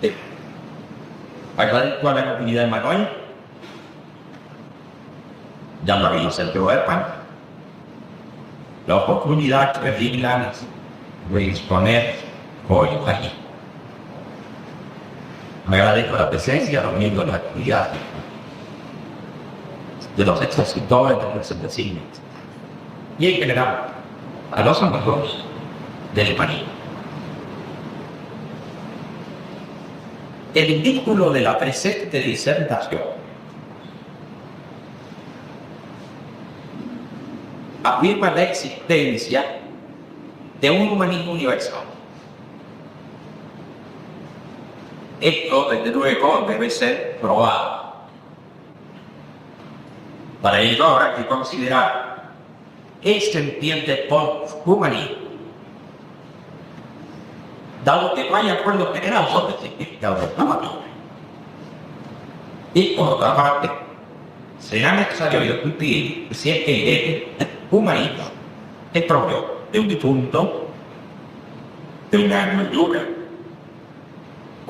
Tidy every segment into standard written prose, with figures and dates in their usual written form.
Sí. Agradezco a la comunidad de Manuel. Ya lo vimos el Pan. La oportunidad que brindan de exponer hoy aquí. Me agradezco la presencia, los miembros de la comunidad, de los expositores de presentaciones y en general a los amigos del país. El título de la presente disertación afirma la existencia de un humanismo universal. Esto, desde luego, debe ser probado. Para ello habrá que considerar qué se entiende por humanismo, dado que no hay acuerdo general sobre el significado de la palabra. Y por otra parte, será necesario discutir si es que el humanismo es propio de un difunto, de una cultura,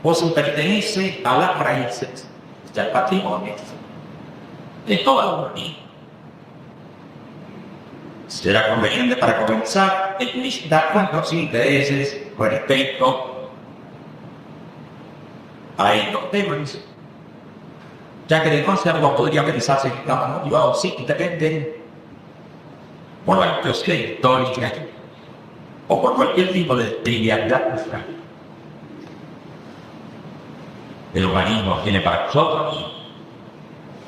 o se pertenece a las raíces del patrimonio de toda la humanidad. Será conveniente para comenzar explicitar los intereses con respecto a estos temas, ya que de no hacerlo podría pensarse que estamos motivados simplemente por la cuestión histórica o por cualquier tipo de trivialidad cultural. El humanismo tiene para nosotros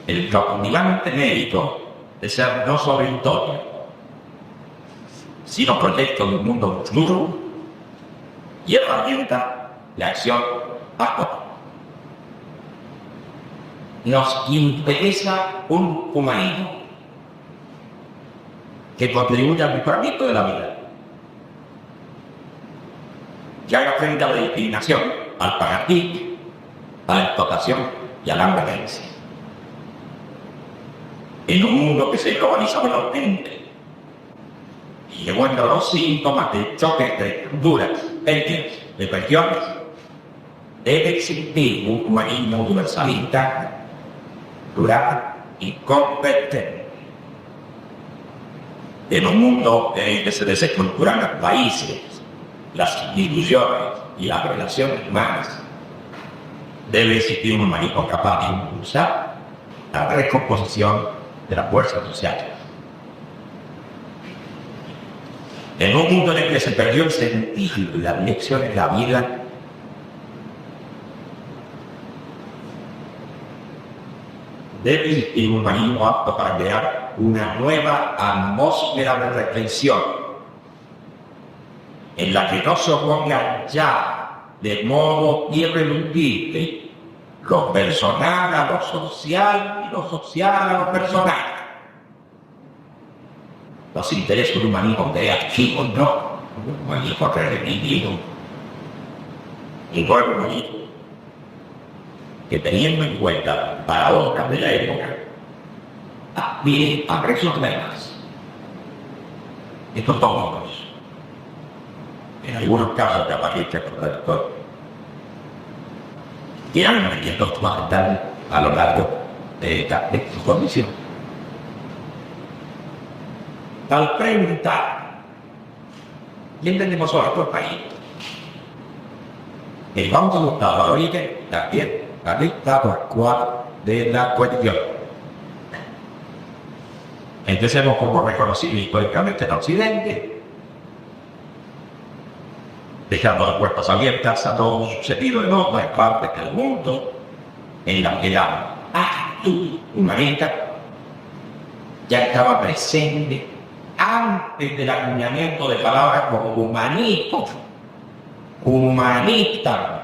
el preocupante mérito de ser no solo historia, sino proyecto de un mundo futuro y herramienta de acción actual. Nos interesa un humanismo que contribuya al mejoramiento de la vida, que haga frente a la discriminación, al fanatismo, a la explotación y a la violencia. En un mundo que se globaliza velozmente y que muestra los síntomas de choques de culturas, de regiones, debe existir un humanismo universalista, plural y competente. En un mundo en el que se desestructuran los países, las instituciones y las relaciones humanas, debe existir un humanismo capaz de impulsar la recomposición de las fuerzas sociales. En un mundo en el que se perdió el sentido y la dirección de la vida, debe existir un humanismo apto para crear una nueva atmósfera de reflexión en la que no se opongan ya de modo irreductible lo personal a lo social y lo social a lo personal. Los intereses del humanismo creativos no, un humanismo repetitivo, y no el humanismo que, teniendo en cuenta paradojas de la época, aspire a resolverlas. Estos tópicos, en algunos casos de apariencia contradictoria, eran requisitos fundamentales a lo largo de su condición. Al preguntar, ¿qué entendemos ahora por país? Vamos a buscar la origen también al estado actual de la cuestión. Empecemos como reconocido históricamente en Occidente, dejando las puertas abiertas a todo lo sucedido en otras partes del mundo, en la que la actitud humanista ya estaba presente antes del acuñamiento de palabras como humanismo, humanista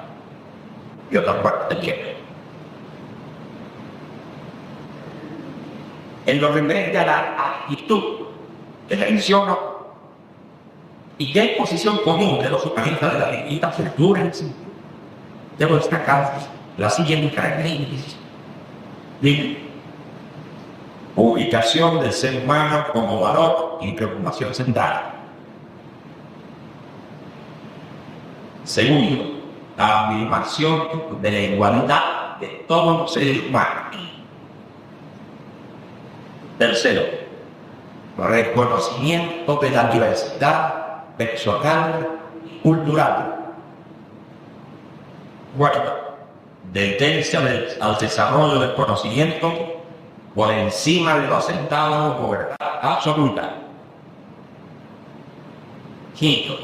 y otras partes del tiempo. En lo referente a la actitud que menciono y qué posición común de los humanistas de las distintas culturas, debo destacar la siguiente característica: ubicación del ser humano como valor y preocupación central. Segundo, la afirmación de la igualdad de todos los seres humanos. Tercero, reconocimiento de la diversidad personal y cultural. Cuarto, tendencia al desarrollo del conocimiento por encima de lo asentado como verdad absoluta. Quinto,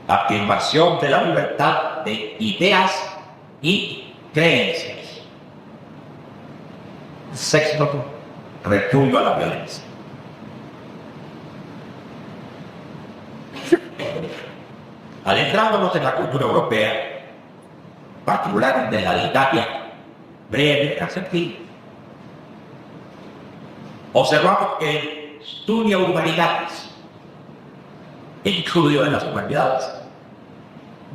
afirmación de la libertad de ideas y creencias. Sexto, repudio a la violencia. Adentrándonos en la cultura europea, particular de la Italia, breve, asertiva, observamos que el estudio de humanidades, el estudio de las humanidades,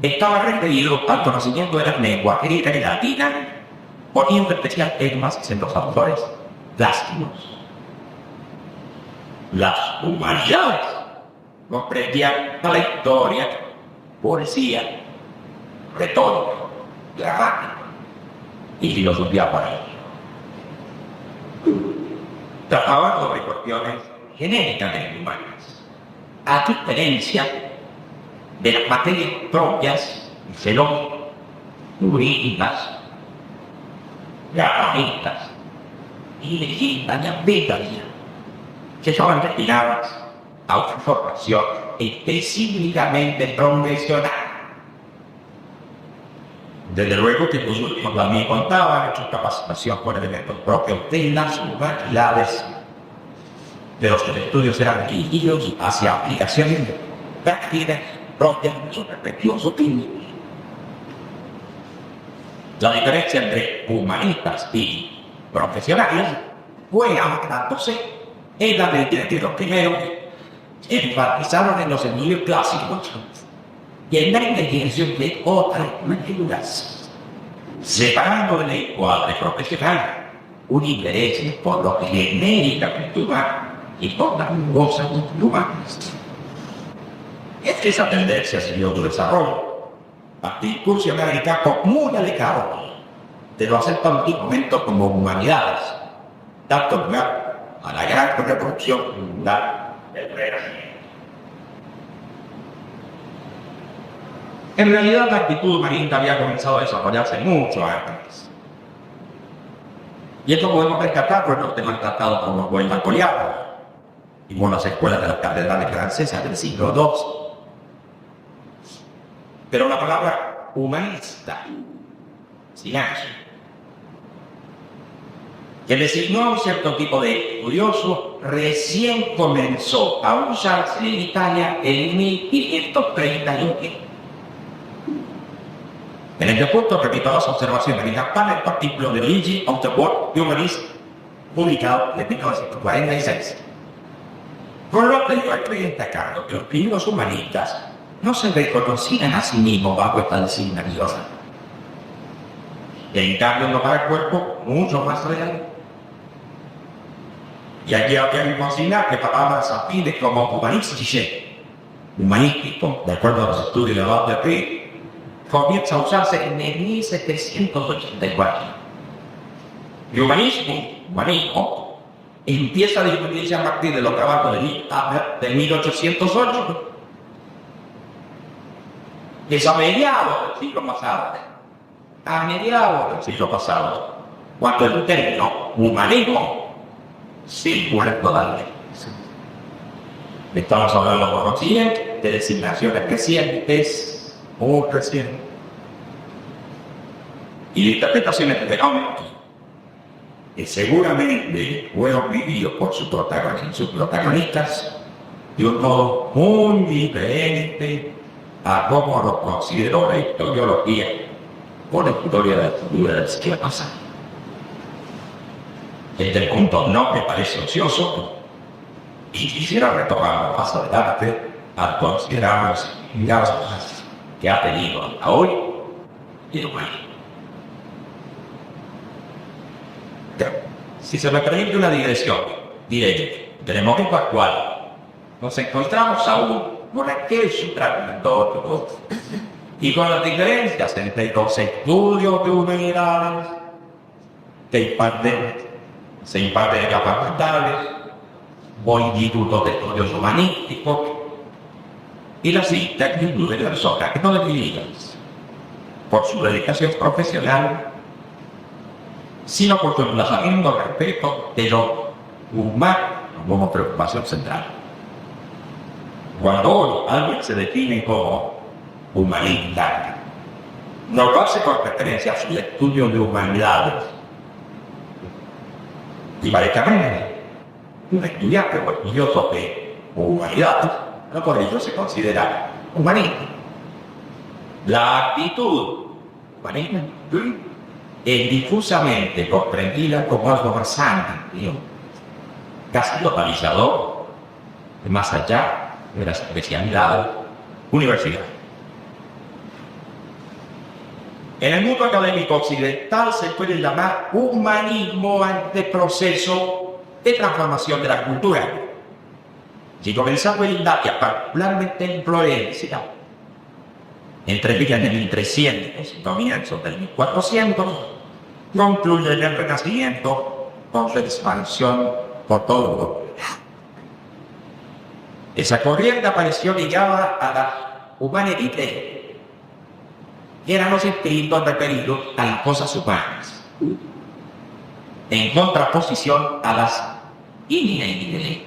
estaba referido al conocimiento de la lengua griega y latina, poniendo especial énfasis en los autores clásicos. Las humanidades comprendían la historia, poesía, retórica, gramática y filosofía política. Trataban sobre cuestiones genéticamente humanas, a diferencia de las materias propias, filológicas, jurídicas, gramatistas y legislativas, que son destinadas a una formación específicamente profesional. Desde luego que los últimos también contaban en su capacitación por elementos propios de las humanidades, pero sus estudios eran dirigidos hacia aplicaciones prácticas propias de sus respectivos opinios. La diferencia entre humanistas y profesionales fue anclándose en la mente de los primeros enfatizaron en los estudios clásicos y en la inteligencia de otras culturas, separando del lenguaje profesional un interés por lo que genéricamente humano y por las cosas humanas. Esa tendencia siguió su desarrollo, hasta incursionar en campo muy alejado de lo aceptado antiguamente como humanidades, dando lugar a la gran reproducción cultural del Renacimiento. En realidad, la actitud humanista había comenzado a desarrollarse mucho antes. Y esto podemos rescatar por los temas tratados como los buen napoleano y por las escuelas de las catedrales francesas del siglo II. Pero la palabra humanista, sin H, que designó a un cierto tipo de estudioso, recién comenzó a usarse en Italia en 1531. En este punto repito las observaciones de Campana, el artículo de Luigi of the World Humanist, publicado en 1946. Por lo que yo estoy destacando que los primeros humanistas no se reconocían a sí mismos bajo esta designación. En cambio, no para el cuerpo mucho más real. Y aquí había que consignar que palabras afines como humanístico, de acuerdo a los estudios de Robert Reed, comienza a usarse en el 1784. El humanismo, empieza a discutirse a partir de los trabajos de Liebknecht de 1808, que es a mediados del siglo pasado, cuando el término humanismo circula totalmente. Estamos hablando por lo siguiente de designaciones recientes, muy recientes, y de interpretaciones de fenómenos que seguramente fueron vividos por sus protagonistas de un modo muy diferente a cómo lo consideró la historiología o la historia de la cultura del siglo pasado. Este punto no me parece ocioso y quisiera retomarlo más adelante al considerar las significados que ha tenido hasta hoy el humanismo. Si se me permite una digresión, diré que en el momento actual nos encontramos aún con aquel sustrato y con las diferencias entre los estudios de humanidades se imparten en las facultades o institutos de estudios humanísticos y las citas incluyen personas que no definidas por su dedicación profesional, sino por su emplazamiento respecto de lo humano como preocupación central. Cuando hoy alguien se define como humanista, no lo hace por referencia a su estudio de humanidades. Teóricamente, un estudiante o estudioso de humanidades no por ello se considera humanista. La actitud humanista es difusamente comprendida como algo más amplio, casi totalizador, más allá de las especialidades universitarias. En el mundo académico occidental se puede llamar humanismo a este proceso de transformación de la cultura. Si comenzamos en Italia, particularmente en Florencia, entre fines de 1300 y comienzos del 1400, concluye el Renacimiento con su expansión por todo Europa. Esa corriente apareció ligada a la humanidad, que eran los espíritus referidos a las cosas humanas, en contraposición a las divinidades,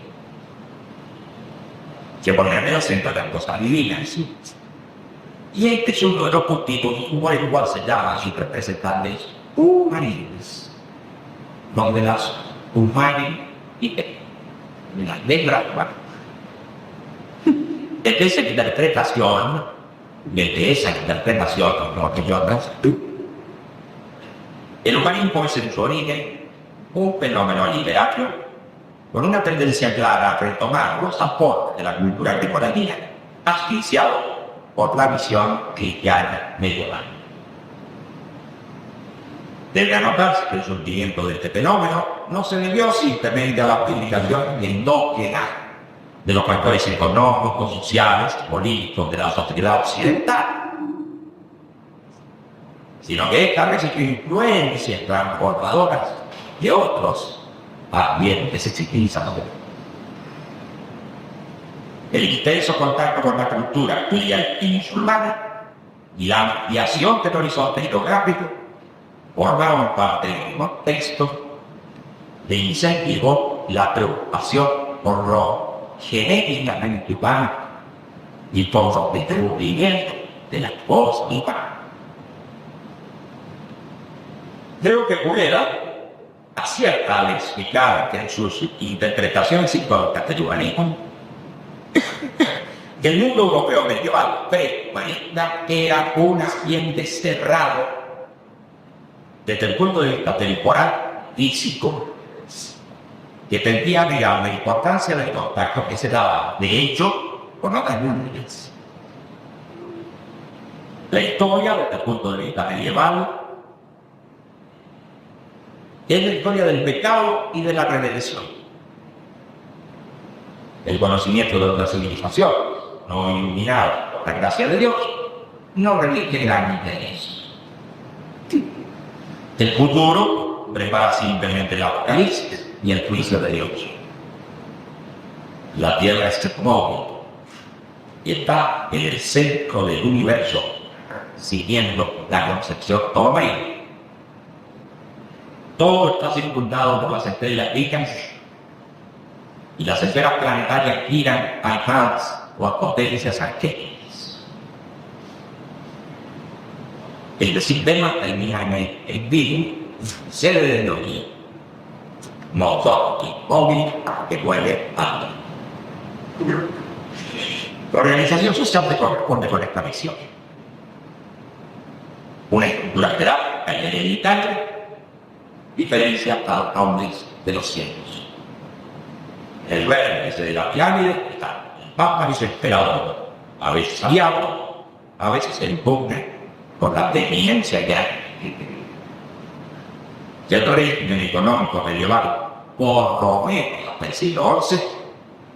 que ponían el acento en las cosas divinas. Y este es uno de los puntitos, igual se llama a sus representantes humanistas, donde las humanidades, las letras humanas, desde esa interpretación, el humanismo es en su origen un fenómeno literario con una tendencia clara a retomar los aportes de la cultura contemporánea, asfixiado por la visión cristiana medieval. Debe anotarse que el surgimiento de este fenómeno no se debió simplemente a la aplicación endógena de los factores económicos, sociales, políticos de la sociedad occidental, sino que esta recibió influencias transformadoras de otros ambientes civilizados. El intenso contacto con la cultura insular y la ampliación del horizonte geográfico formaron parte del contexto que incentivó la preocupación por lo genéticamente humano y por los descubrimientos de las cosas humanas. Creo que Bureda acierta al explicar que en sus interpretaciones históricas del humanismo, que el mundo europeo medieval pre-humanista era un ambiente cerrado desde el punto de vista temporal, físico, que tendía a negar la importancia del contacto que se daba, de hecho, con otras mundos. La historia, desde el punto de vista medieval, es la historia del pecado y de la redención. El conocimiento de otra civilización, no iluminado por la gracia de Dios, no requiere gran interés. El futuro prepara simplemente el apocalipsis y el juicio de Dios. La Tierra es móvil y está en el centro del universo, siguiendo la concepción ptolomaica. Todo está circundado por las estrellas fijas y las esferas planetarias giran a imanes o a potencias angélicas. El sistema termina en el Big sede de Dios, motor móvil que vuelve a la organización social se corresponde con esta misión. Una estructura jerárquica y hereditaria diferencia a los hombres de los cielos. El vértice de la pirámide está el más desesperado, a veces aliado, a veces se impone por la deficiencia que hay. El régimen económico medieval, por lo menos del siglo XI,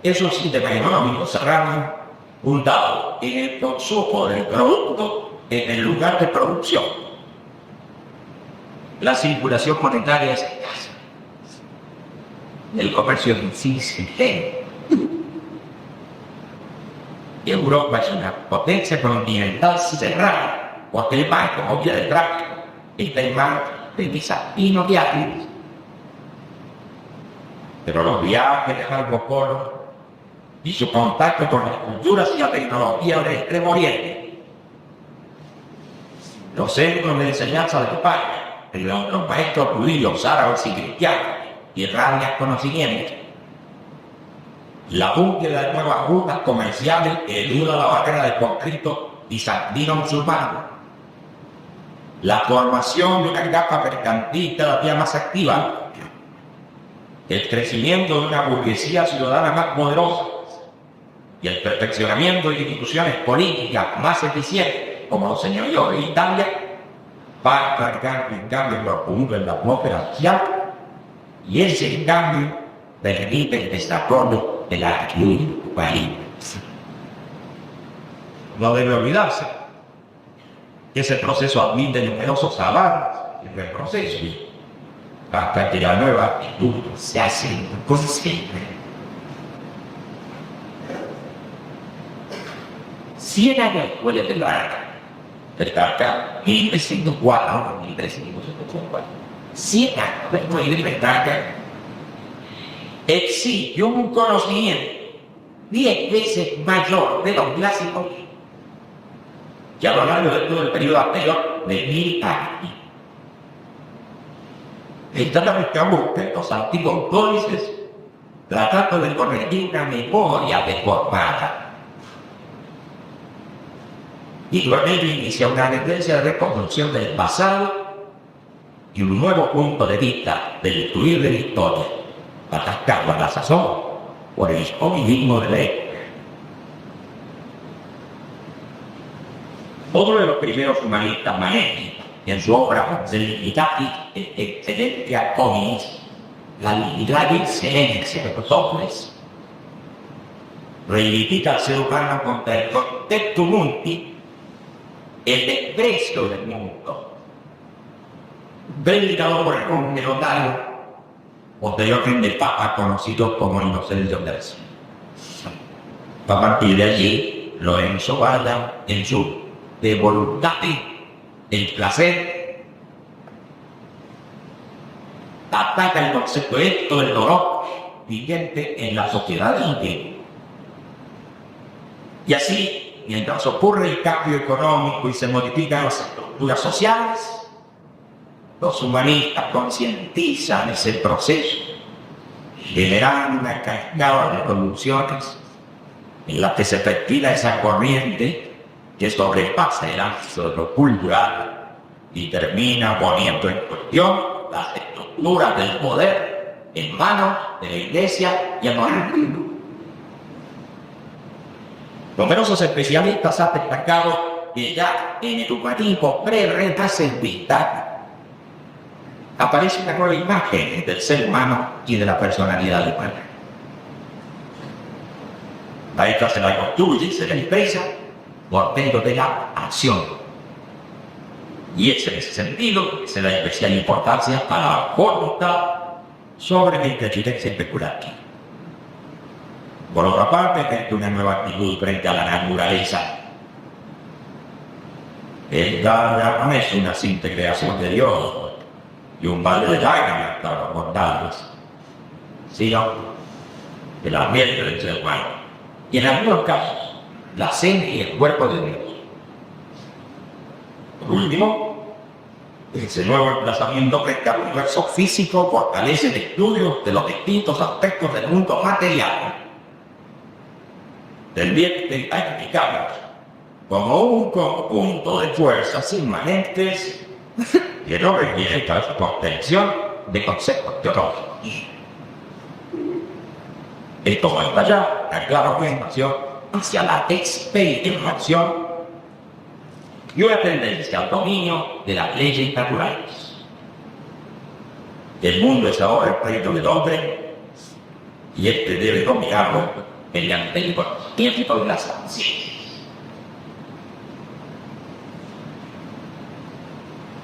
es un sistema económico cerrado, fundado en el consumo del producto en el lugar de producción. La circulación monetaria es escasa. El comercio en sí se lento. Y Europa es una potencia continental cerrada, porque el banco, como vía de tráfico, está en manos de bizantinos viajes. Pero los viajes de Marco Polo y su contacto con las culturas y la tecnología del Extremo Oriente, los centros de enseñanza de España, los maestros judíos, árabes y cristianos, irradian conocimientos. La búsqueda de nuevas rutas comerciales eluda la barrera del conflicto bizantino-musulmán. La formación de una capa mercantil cada día más activa, el crecimiento de una burguesía ciudadana más poderosa y el perfeccionamiento de instituciones políticas más eficientes, como los señoríos de Italia, va a marcar un cambio profundo en la atmósfera social, y ese cambio permite el desarrollo de la actividad país. No debe olvidarse que ese proceso admite numerosos avances en el proceso, hasta que la nueva actitud se hace consciente. 100 años después de la carta, 1304, 1354, 100 años después de la carta, exige un conocimiento 10 veces mayor de los clásicos que a lo largo de todo el periodo anterior de 1000 años. Están buscando los antiguos códices tratando de corregir una memoria deformada. Y con ello inicia una tendencia de reconstrucción del pasado y un nuevo punto de vista del fluir de la historia, atacado a la sazón por el hominismo de la época. Otro de los primeros humanistas, Manetti, en su obra De Dignitatis et Excellentia Hominis, la dignidad y excelencia de los hombres, reivindica al ser humano contra el contexto multi, el desprecio del mundo, predicado por el hombre notario, posteriormente el Papa conocido como Inocencio III. A partir de allí, Lorenzo Valla, en su De Voluntate, el placer, ataca el concepto esto del dolor vigente en la sociedad indígena. Y así, mientras ocurre el cambio económico y se modifican las estructuras sociales, los humanistas concientizan ese proceso, generando una cascada de revoluciones en la que se perfila esa corriente que sobrepasa el ámbito de lo cultural y termina poniendo en cuestión las estructuras del poder en manos de la Iglesia y el monarquismo. Numerosos especialistas han destacado que ya en el humanismo pre-renacentista aparece una nueva imagen del ser humano y de la personalidad humana. La esta se la construye y se la expresa por medio de la acción. Y es en ese sentido que se da especial importancia a la voluntad sobre la inteligencia especulativa. Por otra parte, existe una nueva actitud frente a la naturaleza. Esta ya no es una simple creación de Dios y un valle de lágrimas para los mortales, sino el ambiente del ser humano. Y en algunos casos, la sangre y el cuerpo de Dios. Por último, ese nuevo emplazamiento frente al universo físico fortalece el estudio de los distintos aspectos del mundo material, del bien que identificamos como un conjunto de fuerzas inmanentes que no requiere la contención de conceptos teológicos. Esto va a allá la clara orientación hacia la experimentación y una tendencia al dominio de las leyes naturales. El mundo es ahora el proyecto del hombre y este debe dominarlo mediante el conocimiento de las ciencias.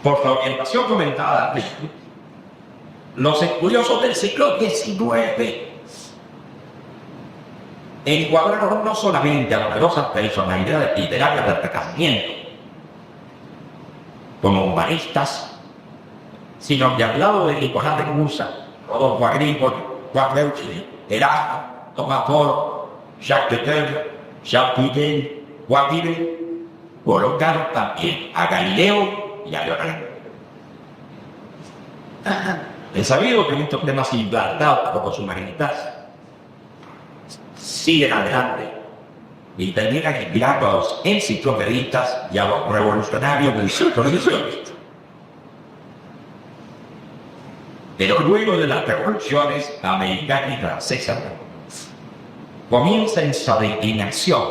por su orientación comentada, los estudiosos del siglo XIX encuadraron no solamente a numerosas personalidades literarias del Renacimiento como humanistas, sino que al lado de Nicolás de Cusa, Rodolfo Agrícola, Juan Euclid, Erasmo, Thomas More, Jacques Lecoeur, Jean Piaget, Juan Vives, colocaron también a Galileo y a Leonardo. Es sabido que estos temas implantados por los humanistas siguen adelante y terminan inspirando a los enciclopedistas y a los revolucionarios del siglo XIX. Pero luego de las revoluciones americana y francesa, comienza esa declinación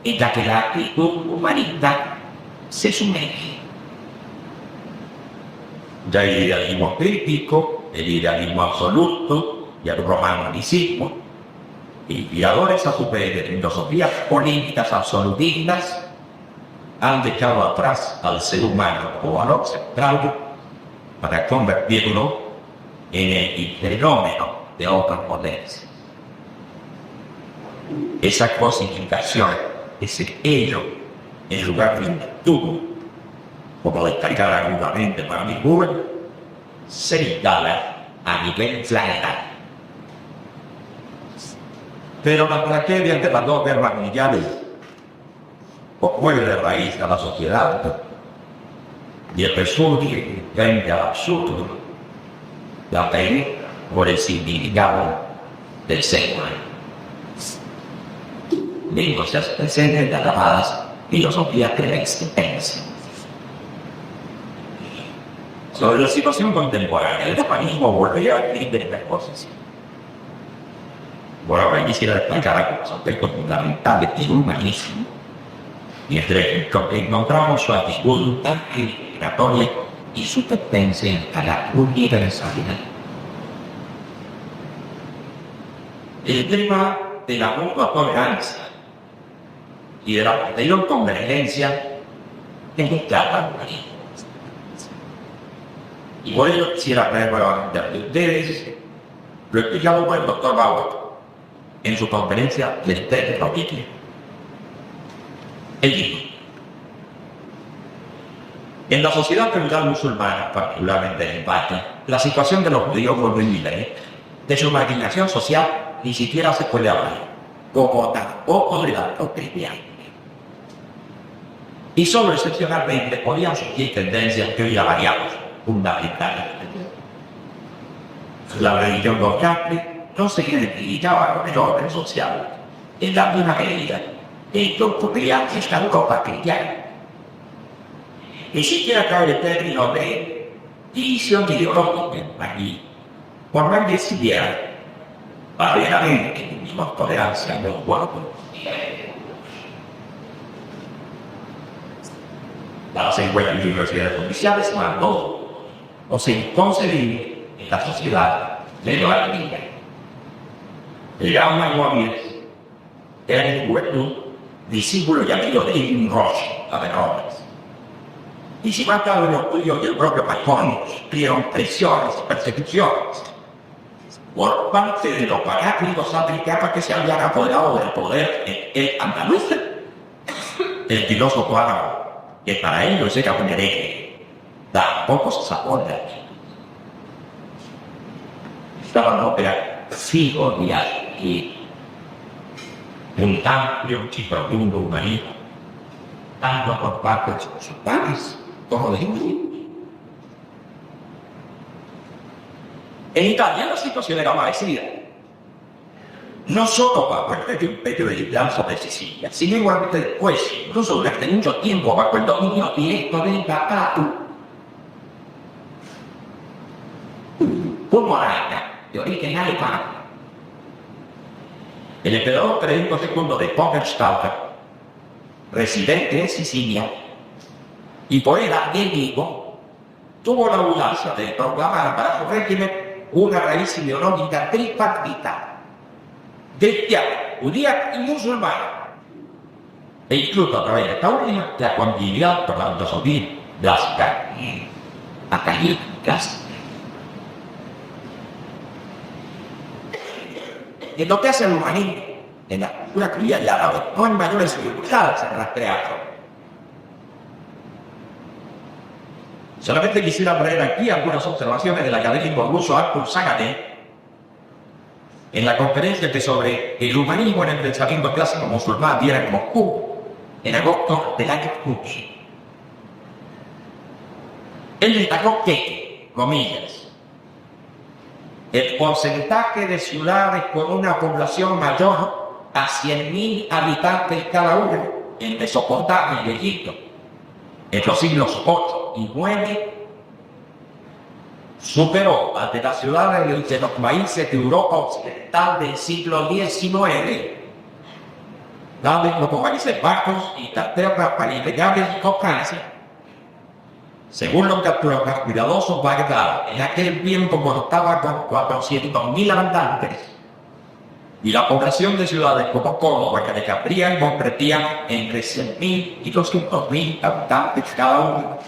en la que la actitud humanista se sumerge. Ya el idealismo crítico, el idealismo absoluto y el romanticismo, inspiradores a su vez de filosofías políticas absolutistas, han dejado atrás al ser humano como valor central para convertirlo en el fenómeno de otras potencias. Esa cosificación, ese ello, en lugar de virtud, como destacar agudamente para mi Google, se instala a nivel planetario. Pero la tragedia de las dos guerras mundiales mueve de raíz a la sociedad y el resurge frente al absurdo, la pelea por el significado del ser humano. Negocios presentes de llamadas filosofía de la existencia. Sobre la situación contemporánea, el humanismo volvió al fin de la exposición. Por ahora quisiera destacar algunos aspectos fundamentales del humanismo, y entre ellos encontramos su actitud anti-discriminatoria y su tendencia a la universalidad. El tema de la mutua tolerancia y de la posterior convergencia es un claro humanismo. Y por ello quisiera traer nuevamente a ustedes lo explicado por el doctor Bauer en su conferencia del TED de Roquille. Él dijo: en la sociedad feudal musulmana, particularmente en España, la situación de los judíos horrible, de su marginación social, ni siquiera se puede hablar, como tampoco de la cristiana. Y solo excepcionalmente podían surgir tendencias que hoy llamaríamos fundamentales. La religión dominante no se identificaba con el orden social en la misma medida en que ocurría en esta Europa cristiana. Ni siquiera cabe el término de división ideológica aquí, por más que decidiera paralelamente que tuvimos tolerancia de los cuerpos. Las 50 universidades oficiales mandó o se inconcebible en la sociedad de la vida. Era una Guamires, era el juventud, discípulo y amigo de Ibn Rushd, a Menores. Y si mataron los judíos y el propio Macron, sufrieron presiones y persecuciones por parte de los fanáticos africanos que se habían apoderado del poder en el andaluz. El filósofo árabe, que para ellos era un hereje, tampoco se sacó de aquí. Estaba la ópera Figo y un amplio y profundo humanismo, tanto por parte de sus padres como de ellos. En Italia la situación era parecida. No solo bajo el imperio del Islam sobre Sicilia, sino igualmente después, incluso durante mucho tiempo, bajo el dominio directo del papato. Un monarca de origen alemán, el emperador Federico II de Hohenstaufen, residente en Sicilia, y por edad de vivo, tuvo la audacia de proclamar para su régimen una raíz ideológica tripartita, cristiana, judía y musulmana, e incluso a través de esta última la continuidad por la filosofía clásica académicas. Y lo que hace el humanismo en la cultura criolla árabe no hay mayores dificultades en rastrearlo. Solamente quisiera traer aquí algunas observaciones del académico ruso Artur Saganev en la conferencia que sobre el humanismo en el pensamiento clásico musulmán diera en Moscú en agosto del año 2000. Él destacó que, comillas, el porcentaje de ciudades con una población mayor a 100.000 habitantes cada una en Mesopotamia y Egipto en los siglos 8 y 9 superó al de las ciudades de los países de Europa Occidental del siglo XIX, tales como Países Bajos, Inglaterra, Países Gales y Francia. Según los capturados cuidadosos, Bagdad en aquel tiempo contaba con 400.000 habitantes y la población de ciudades como Córdoba y Alejandría comprendía entre 100.000 y 200.000 habitantes cada una.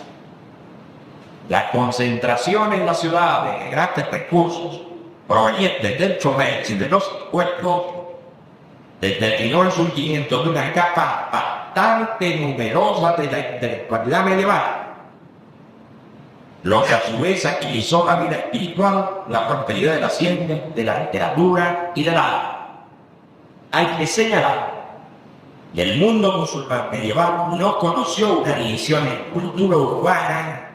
La concentración en las ciudades de grandes recursos provenientes del comercio y de los impuestos determinó el surgimiento de una capa bastante numerosa de la intelectualidad medieval, lo que a su vez agilizó la vida espiritual, la prosperidad de la ciencia, de la literatura y del arte. Hay que señalar que el mundo musulmán medieval no conoció una división en cultura urbana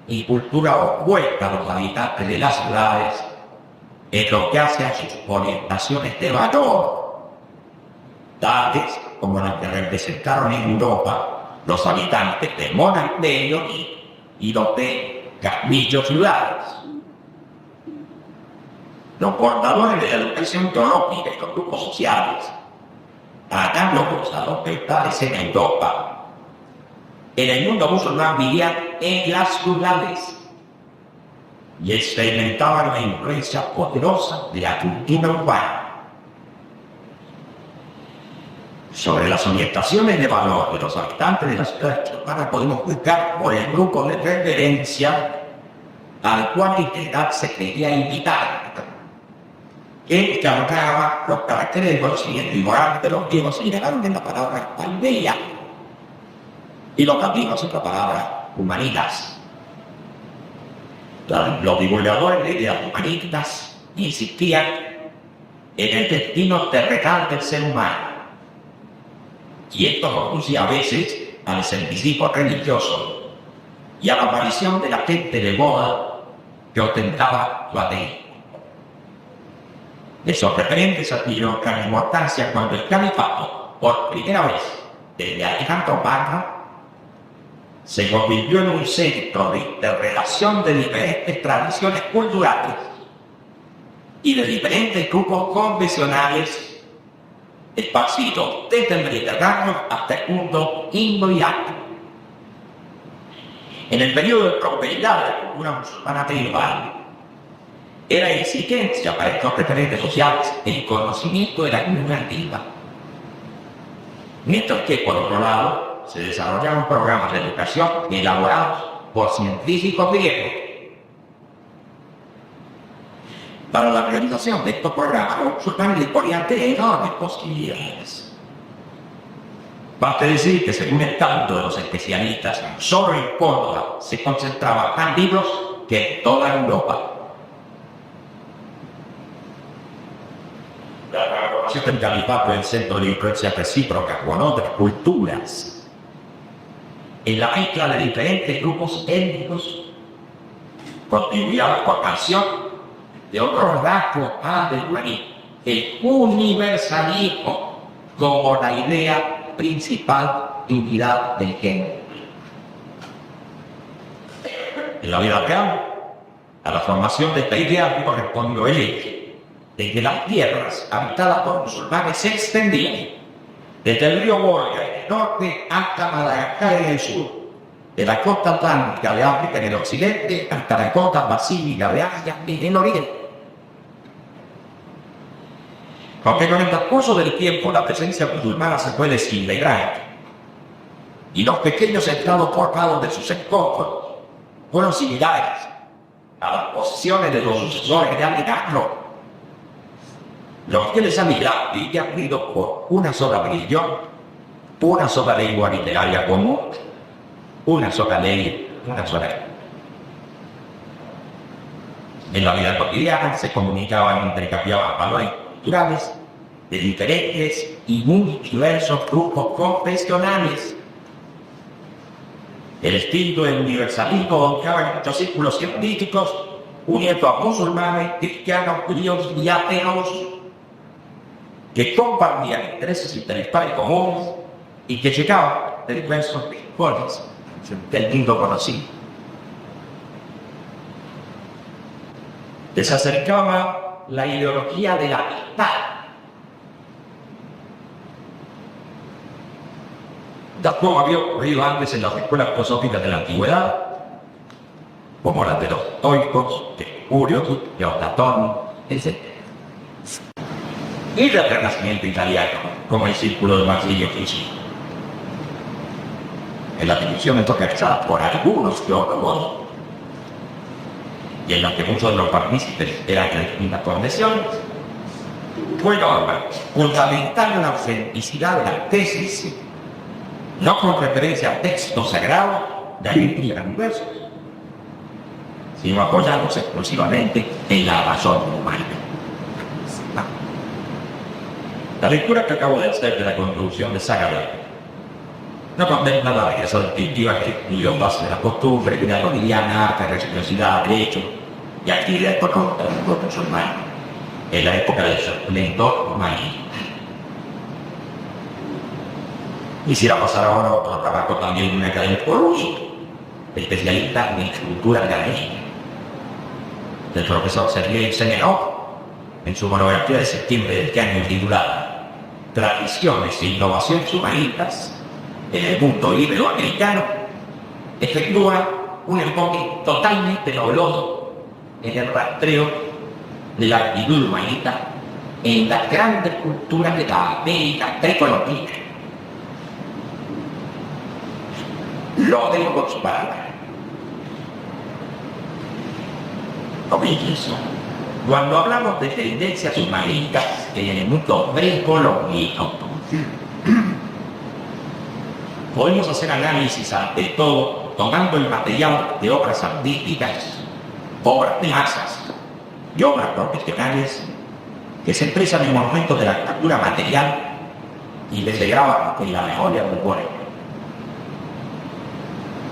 y cultura opuesta a los habitantes de las ciudades en lo que hace a sus orientaciones de valor, tales como las que representaron en Europa los habitantes de monasterios y los de castillos ciudades. Los portadores de la educación teológica y los grupos sociales, análogos a los tales en Europa, en el mundo musulmán vivían en las ciudades y experimentaban la influencia poderosa de la cultura urbana. Sobre las orientaciones de valor de los habitantes de las ciudades urbanas podemos buscar por el grupo de referencia al cual literal se quería invitar, que cargaba los caracteres del conocimiento y moral de los griegos y negaron en la palabra paideia y los latinos en la palabra humanitas. Los divulgadores de ideas humanistas insistían en el destino terrenal del ser humano, y esto conducía a veces al escepticismo religioso y a la aparición de la gente de moda que ostentaba su ateísmo. Esos referentes adquirieron gran importancia cuando el califato, por primera vez desde Alejandro Magno, se convirtió en un centro de interrelación de diferentes tradiciones culturales y de diferentes grupos convencionales esparcidos desde el Mediterráneo hasta el mundo indo y ártico. En el periodo de prosperidad de la cultura musulmana medieval, era exigencia para estos referentes sociales el conocimiento de la cultura antigua. Mientras que, por otro lado, se desarrollaron programas de educación elaborados por científicos griegos. Para la realización de estos programas, los musulmanes disponían de enormes posibilidades. Basta decir que, según el cálculo de los especialistas, solo en Córdoba se concentraban más libros que en toda Europa. La colaboración del califato es el centro de influencia recíproca con otras culturas. En la mezcla de diferentes grupos étnicos contribuía a la formación de otro rasgo del humanismo, el universalismo como la idea principal de unidad del género. En la vida real, a la formación de esta idea correspondió el hecho de que las tierras habitadas por musulmanes se extendían desde el río Volga en el norte hasta Madagascar en el sur, de la costa atlántica de África en el occidente hasta la costa pacífica de Asia en el oriente. Aunque con el transcurso del tiempo la presencia musulmana se fue desintegrando y los pequeños estados formados de sus escombros fueron similares a las posiciones de los sucesores de Alejandro. Los fieles a Milán vivían unidos por una sola religión, una sola lengua literaria común, una sola ley, una sola ley. En la vida cotidiana se comunicaban e intercambiaban valores culturales de diferentes y muy diversos grupos confesionales. El espíritu del universalismo dominaba en muchos círculos científicos, uniendo a musulmanes, cristianos, judíos y ateos, que compartían intereses intelectuales comunes y que llegaban de diversos rincones del mundo conocido. Les acercaba la ideología de la amistad. Tampoco había ocurrido antes en las escuelas filosóficas de la antigüedad, como las de los estoicos, de Epicuro, de Platón, etc. Y del Renacimiento italiano, como el círculo de Marsilio Ficino. En la división organizada por algunos teólogos, y en la que muchos de los partícipes eran de distintas confesiones, fue normal fundamentar la autenticidad de la tesis, no con referencia al texto sagrado de la Biblia universo, sino apoyándose exclusivamente en la razón humana. La lectura que acabo de hacer de la contribución de Sagador no contempla la riqueza descriptiva que incluyó en base de la costumbre, vida cotidiana, arte, religiosidad, derecho y actividad económica del pueblo musulmán en la época del esplendor humanismo. Quisiera pasar ahora a otro trabajo también de un académico ruso, especialista en cultura académica, del profesor Sergei Semenov, en su monografía de septiembre de este año titulada Tradiciones e innovaciones humanistas en el mundo iberoamericano, efectúa un enfoque totalmente novedoso en el rastreo de la actitud humanista en las grandes culturas de la América precolombina. Lo dejo con su palabra. Comienzo. Cuando hablamos de tendencias humanistas en el mundo precolombino, podemos hacer análisis ante todo tomando el material de obras artísticas, obras de masas y obras profesionales que se expresan en momentos de la cultura material y que se graban en la memoria del pueblo.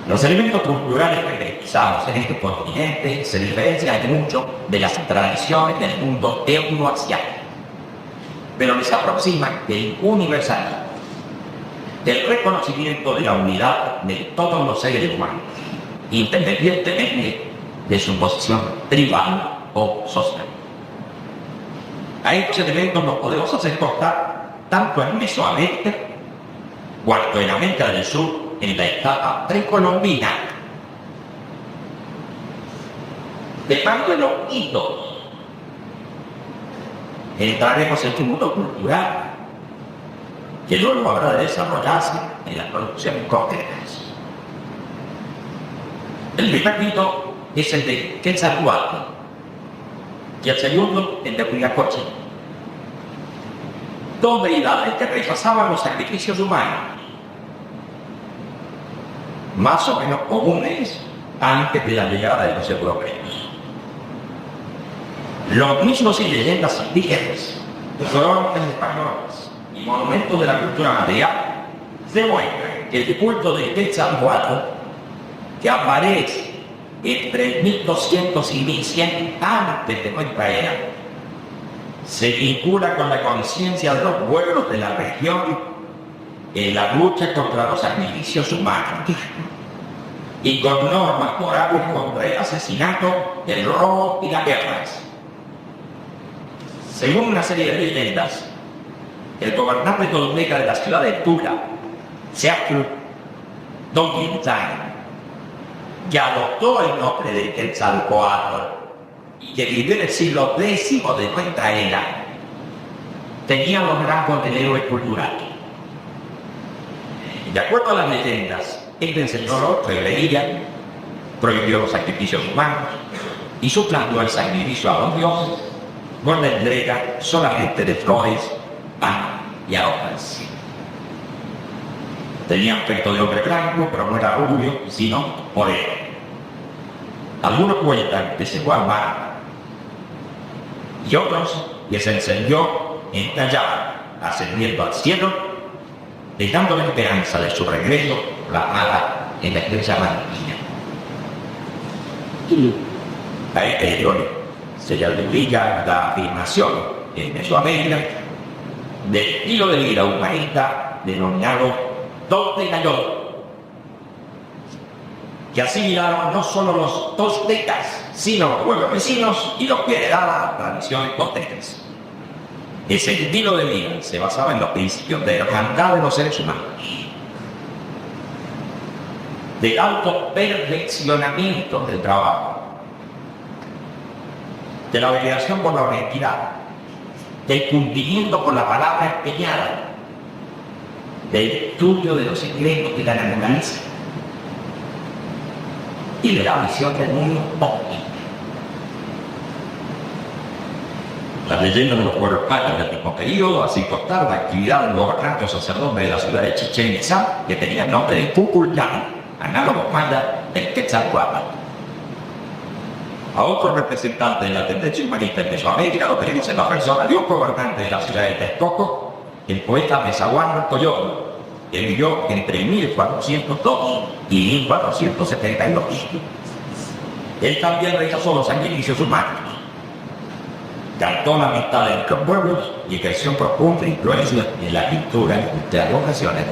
Los elementos culturales que utilizamos en este continente se diferencian de mucho de las tradiciones del mundo euroasiático, pero les aproximan del universalismo, del reconocimiento de la unidad de todos los seres humanos, independientemente de su posición tribal o social. A estos elementos los podemos hacer constar tanto en Mesoamérica cuanto en América del Sur en la etapa precolombina. De parte de los hitos, entraremos en el mundo cultural, que luego habrá de desarrollarse en las producciones concretas. El primer mito es el de Quetzalcóatl y el segundo el de Huitlacoche, dos deidades que rechazaban los sacrificios humanos, más o menos comunes antes de la llegada de los europeos. Los mismos y leyendas indígenas, crónicas españolas y monumentos de la cultura material demuestran que el culto de Quetzalcóatl, que aparece entre 1200 y 1100 antes de nuestra era, se vincula con la conciencia de los pueblos de la región en la lucha contra los sacrificios humanos y con normas morales contra el asesinato, el robo y las guerras. Según una serie de leyendas, el gobernante tolteca de la ciudad de Tula, Seattle, Don Quintana, que adoptó el nombre de Quetzalcóatl y que vivió en el siglo X de nuestra era, tenía los rasgos del héroe cultural. De acuerdo a las leyendas, este señor creía prohibió los sacrificios humanos y suplantó el sacrificio a los dioses con la entrega solamente de flores, pan y hojas. Tenía aspecto de hombre blanco, pero no era rubio, sino moreno. Algunos cuentan que se fue al mar y otros que se encendió en una llama ascendiendo al cielo, dejando la esperanza de su regreso plasmada en la estrella marítima. A este hecho se le atribuye la afirmación en Mesoamérica del estilo de vida humanista denominado Dos de Gallón, que asimilaron no solo los toltecas, sino los pueblos vecinos y los que heredaban las tradiciones toltecas. Ese estilo de vida se basaba en los principios de hermandad de los seres humanos, del autoperfeccionamiento del trabajo, de la veneración por la honestidad, del cumplimiento por la palabra empeñada, del estudio de los secretos de la naturaleza y de la visión del mundo óptimo. Las leyendas de los pueblos mayas del mismo periodo así contaron la actividad del gobernante o sacerdote de la ciudad de Chichén Itzá, que tenía el nombre de Cuculcán, análogo maya del Quetzalcóatl. A otro representante de la tendencia humanista en Mesoamérica lo tenemos en la persona de un gobernante de la ciudad de Texcoco, el poeta Mezahuán Coyol, que vivió entre 1402 y 1472. Él también rechazó los sacrificios humanos, cantó la amistad de nuestros pueblos y creció profunda influencia en la cultura de las naciones.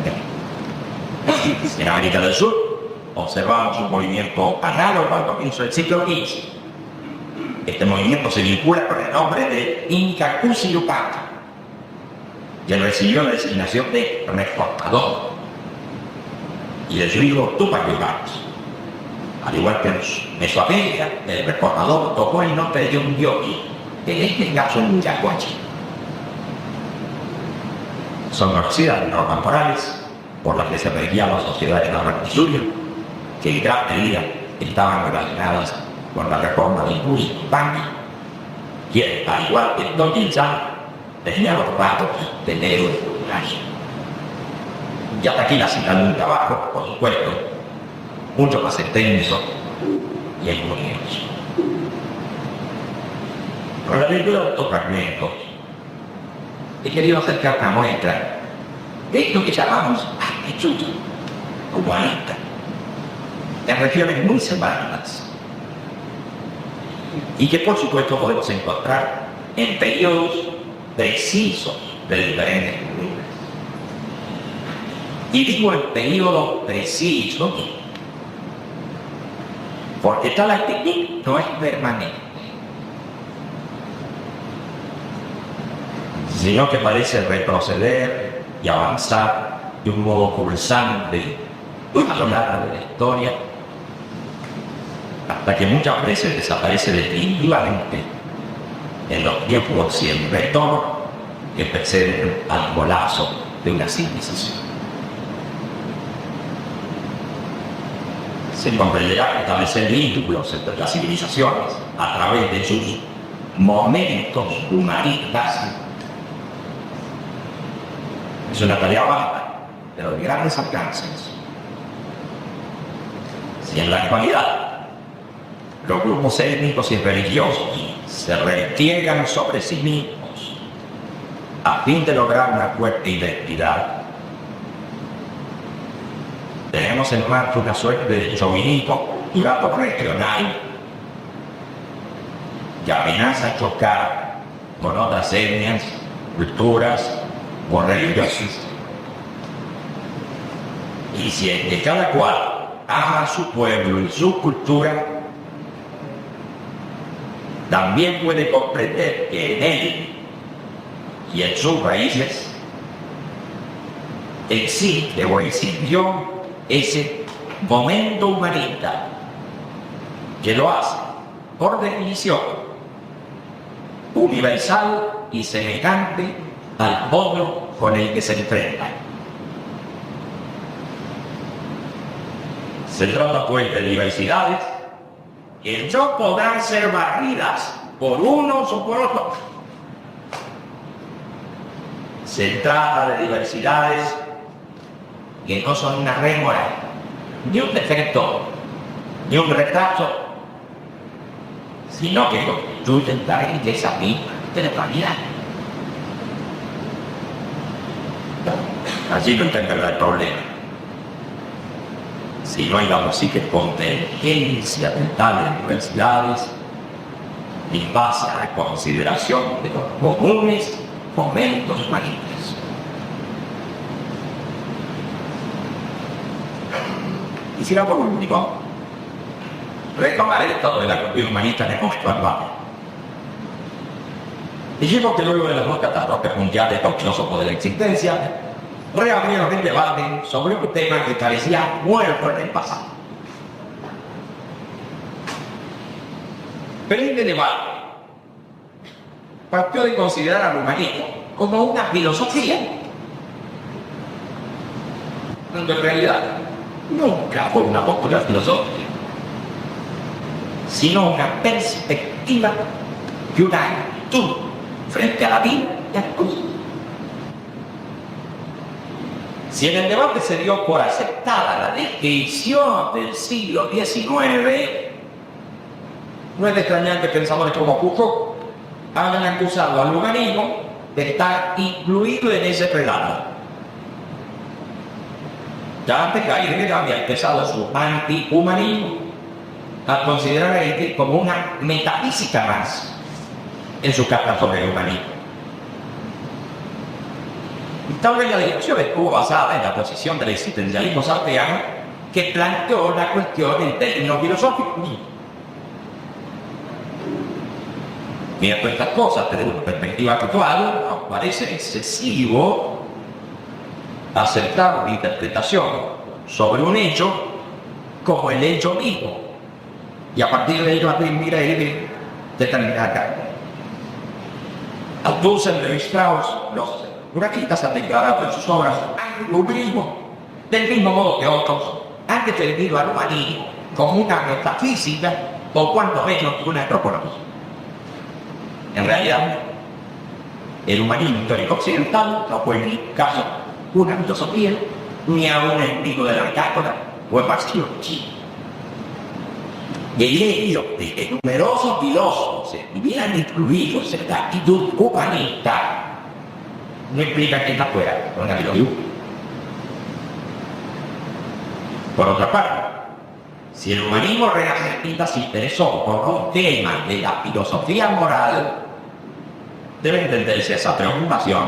En América del Sur observamos un movimiento análogo al comienzo del siglo XV. Este movimiento se vincula con el nombre de Inca Cusi Yupanqui, que recibió la designación de reformador, y el río Tupac Yupanqui. Al igual que en Mesoamérica, el reformador tomó el nombre de un yogi, que en este caso es un yaguachi. Son conocidas las normas morales por las que se regían las sociedades de la Estudio, que en gran medida estaban relacionadas con la reforma del Cusi Yupanqui, quien, al igual que Don Quinzán, tenía los rasgos del héroe culinario. Y hasta aquí la cita de un trabajo, por supuesto, mucho más extenso y envolvente. Con la lectura de estos fragmentos, he querido acercar una muestra de esto que llamamos actitud humanista, en regiones muy separadas, y que por supuesto podemos encontrar en periodos precisos de diferentes culturas. Y digo en periodos precisos porque tal actitud no es permanente, sino que parece retroceder y avanzar de un modo pulsante a lo largo de la historia, hasta que muchas veces desaparece definitivamente en los tiempos sin retorno que preceden al colapso de una civilización. Se comprenderá que establecer vínculos entre las civilizaciones a través de sus momentos humanistas es una tarea vasta, pero de grandes alcances. Si en la actualidad los grupos étnicos y religiosos se repliegan sobre sí mismos a fin de lograr una fuerte identidad, tenemos en marcha una suerte de chauvinismo cultural regional que amenaza chocar con otras etnias, culturas o religiosas. Y si es que cada cual ama a su pueblo y su cultura, también puede comprender que en él y en sus raíces existe o existió ese momento humanista que lo hace, por definición, universal y semejante al pueblo con el que se enfrenta. Se trata pues de diversidades y el yo podrán ser barridas por unos o por otros. Se trata de diversidades que no son una rémora, ni un defecto, ni un retraso, sino que constituyen la riqueza misma de la humanidad. Allí no entenderá el problema. Si no hay la sí que contingencia de tales diversidades, en base a la consideración de los comunes momentos humanitas. Quisiera por último retomar el estado de la cuestión humanista en el momento actual. Dijimos que luego de las dos catástrofes mundiales, los filósofos de la existencia reabrieron el debate sobre un tema que parecía muerto en el pasado. Pero este debate partió de considerar al humanismo como una filosofía, cuando en realidad nunca fue una postura filosófica, sino una perspectiva y una actitud frente a la vida y al mundo. Si en el debate se dio por aceptada la descripción del siglo XIX, no es de extrañar que pensadores como Foucault hayan acusado al humanismo de estar incluido en ese relato. Ya antes Heidegger había empezado su antihumanismo a considerar a este como una metafísica más en su carta sobre el humanismo. Tal vez la discusión estuvo basada en la posición del existencialismo sartreano, que planteó la cuestión en términos filosóficos. Viendo estas cosas desde una perspectiva actual, nos parece excesivo aceptar una interpretación sobre un hecho como el hecho mismo, y a partir de ello atribuir a él determinada carga. Althusser y Strauss, los grafistas, han declarado en sus obras antihumanismo, del mismo modo que otros han defendido al humanismo como una metafísica o cuando menos una antropología. En realidad, el humanismo histórico occidental no fue en ningún caso una filosofía, ni a un enemigo de la metáfora o el marxismo. El hecho de que numerosos filósofos se hubieran incluido en la actitud humanista no implica que esta fuera una filosofía. Por otra parte, si el humanismo renacentista se interesó por un tema de la filosofía moral, debe entenderse esa preocupación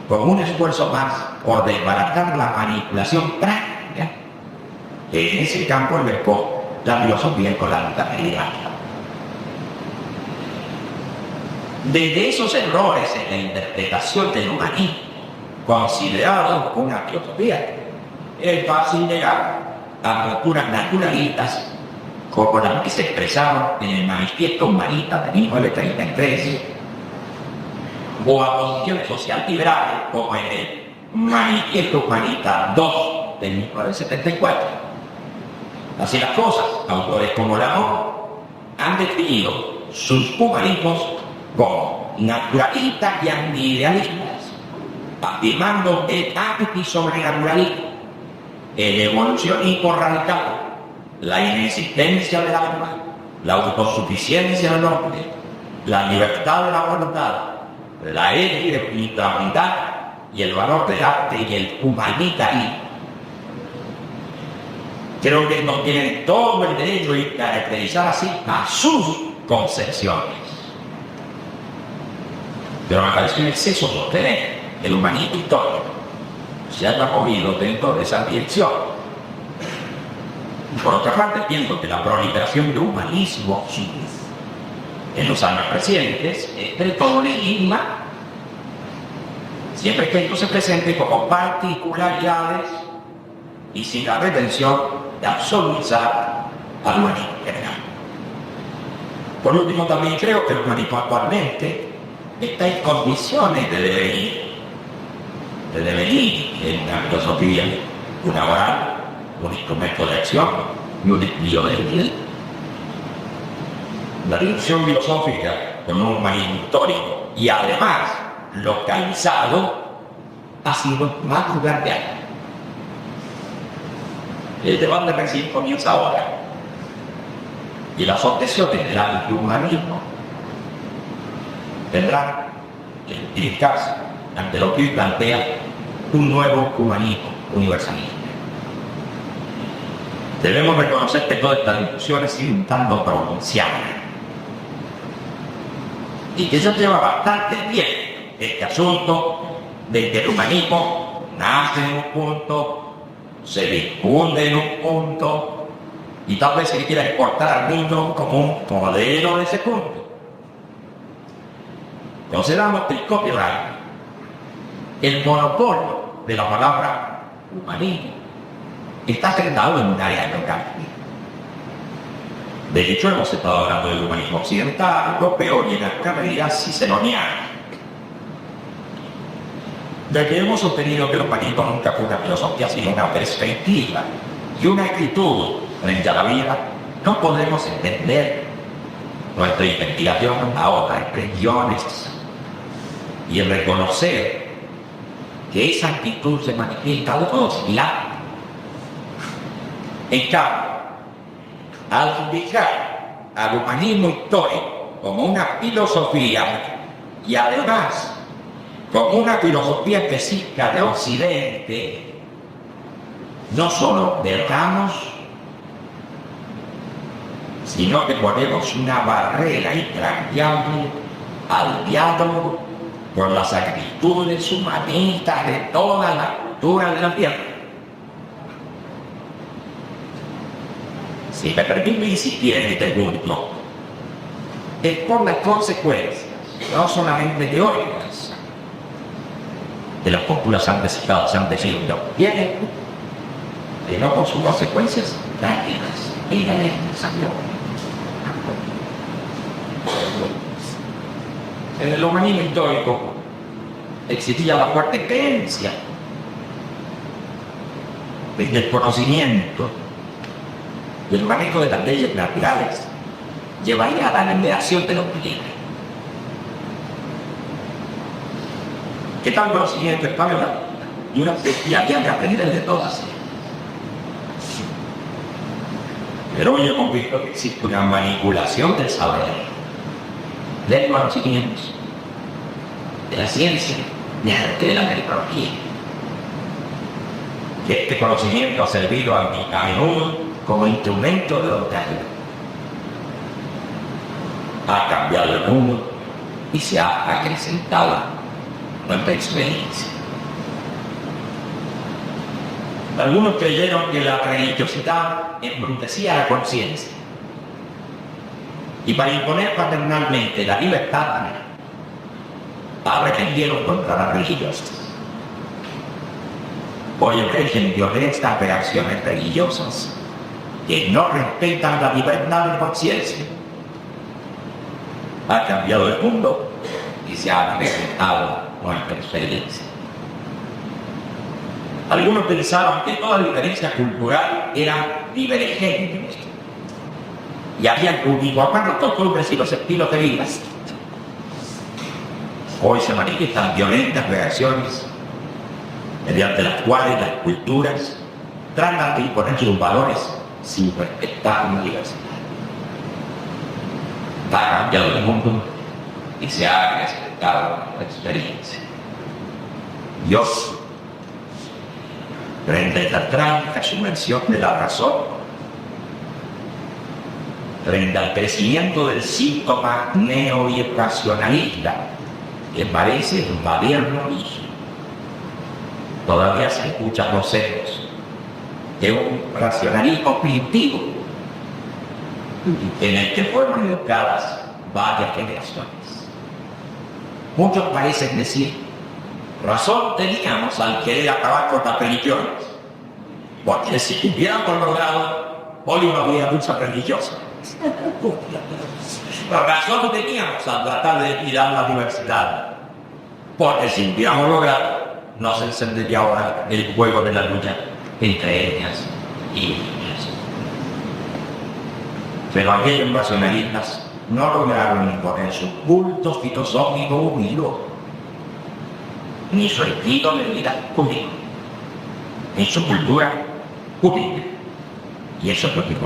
como un esfuerzo más por desbaratar la manipulación práctica que en ese campo invocó la filosofía con la mentalidad. Desde esos errores en la interpretación del humanismo, considerado una filosofía, es fácil llegar a posturas naturalistas como las que se expresaron en el Manifiesto Humanista de 1933, o a posiciones social liberales como en el Manifiesto Humanista 2 de 1974. Así las cosas, autores como Lamont han definido sus humanismos como naturalistas y antiidealistas, afirmando el antisobrenaturalismo, el evolucionismo radical, la inexistencia de la verdad, la autosuficiencia del hombre, la libertad de la voluntad, la espiritualidad y el valor del arte y el humanitarismo. Creo que no tienen todo el derecho de caracterizar así a sus concepciones. Pero me parece un exceso sostener el humanismo histórico se haya movido dentro de esa dirección. Por otra parte, pienso que la proliferación de humanismo en los años recientes es del todo legítima, siempre que esto se presente como particularidades y sin la pretensión de absolutizar al humanismo general. Por último, también creo que el humanismo actualmente está en condiciones de devenir en una filosofía, una moral, un instrumento de acción y un estilo de vida. La reducción filosófica con un humanismo histórico y además localizado ha sido más lugar de año. El debate recién comienza ahora y las objeciones del antihumanismo tendrán que identificarse ante lo que plantea un nuevo humanismo universalista. Debemos reconocer que todas estas discusiones siguen estando pronunciadas y que ya lleva bastante tiempo este asunto de que el humanismo nace en un punto, se difunde en un punto y tal vez se quiera exportar al mundo como un modelo de ese punto. Consideramos que el copyright, el monopolio de la palabra humanismo, está centrado en un área local. De hecho, hemos estado hablando del humanismo occidental, europeo y en alguna medida ciceroniano. De que hemos obtenido que el humanismo nunca fue una filosofía, sino una perspectiva y una actitud frente a la vida, no podemos entender nuestra investigación a otras religiones y el reconocer que esa actitud se manifiesta de modo similar. En cambio, al indicar al humanismo histórico como una filosofía y además como una filosofía específica de Occidente, no solo dejamos, sino que ponemos una barrera intranqueable al diálogo con las actitudes humanistas de toda la cultura de la tierra. Si me permite insistir en este punto, es por las consecuencias, no solamente teóricas, de las póstulas antecitadas antes de vienen, sino por sus consecuencias prácticas y de realización. En el humanismo histórico existía la fuerte creencia de que el conocimiento y el manejo de las leyes naturales llevaría a la liberación de los libres. ¿Qué tal conocimiento es para la y una había que aprender de todas? Pero hoy hemos visto que existe una manipulación del saber, del conocimiento, de la ciencia, de la tecnología. Que este conocimiento ha servido a menudo como instrumento de dotarlo. Ha cambiado el mundo y se ha acrecentado nuestra experiencia. Algunos creyeron que la religiosidad embrutecía la conciencia y para imponer paternalmente la libertad arrepentieron contra las religiosas. Hoy el régimen de estas reacciones religiosas que no respetan la libertad de conciencia ha cambiado el mundo y se ha acrecentado nuestra experiencia. Algunos pensaban que toda diferencia cultural era divergente y habían unido para todos los estilos de vida. Hoy se manifiestan violentas reacciones mediante las cuales las culturas tratan de imponer sus valores sin respetar una diversidad. Ha cambiado el mundo y se ha acrecentado la experiencia. Dios, frente a esta trágica subversión de la razón, frente al crecimiento del síntoma neoirracionalista que parece invadirnos, todavía se escuchan los ecos de un racionalismo primitivo en el que fueron educadas varias generaciones. Muchos parecen decir: razón teníamos al querer acabar con las religiones, porque si hubiéramos logrado, hoy no habría lucha religiosa. La razón teníamos al tratar de cuidar la diversidad, porque si hubiéramos logrado, no se encendería ahora el fuego de la lucha entre ellas y ellas. Pero aquellos racionalistas no lograron imponer su culto filosófico unido, ni su estilo de vida público, ni su cultura pública. Y eso es lo que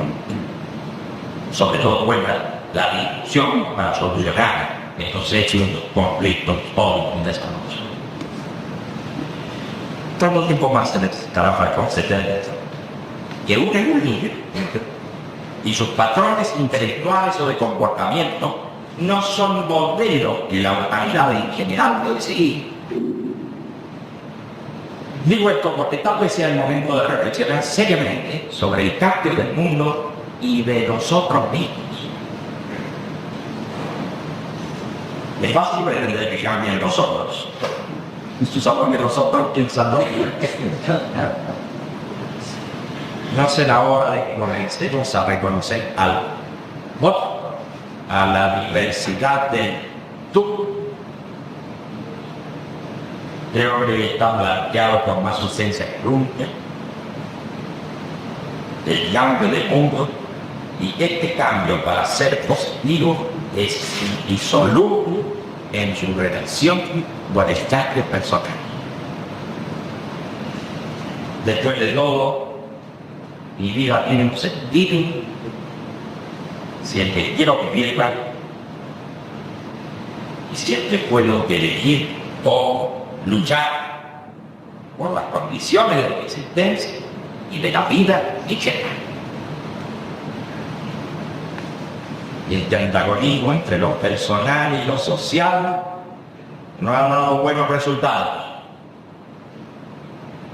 sobre todo cuenta la discusión para solucionar estos hechos, conflictos o desarrollo. Todo tiempo más se necesitará para conceder que un individuo y sus patrones intelectuales o de comportamiento no son modelos que la humanidad en general debe seguir. Digo esto porque tal vez sea el momento de reflexionar seriamente sobre el cambio del mundo y de nosotros mismos. Es fácil pretender que cambien nosotros. Somos de nosotros pensando no será hora de que comencemos a reconocer al otro, a la diversidad del tú. Creo que está planteado con más ausencia que nunca el cambio del mundo, y este cambio, para ser positivo, es indisoluble en su relación con el estado personal. Después de todo, mi vida tiene un sentido si el que quiero vivir claro, y siempre puedo elegir o luchar por las condiciones de la existencia y de la vida en general. Y este antagonismo entre lo personal y lo social no ha dado buenos resultados.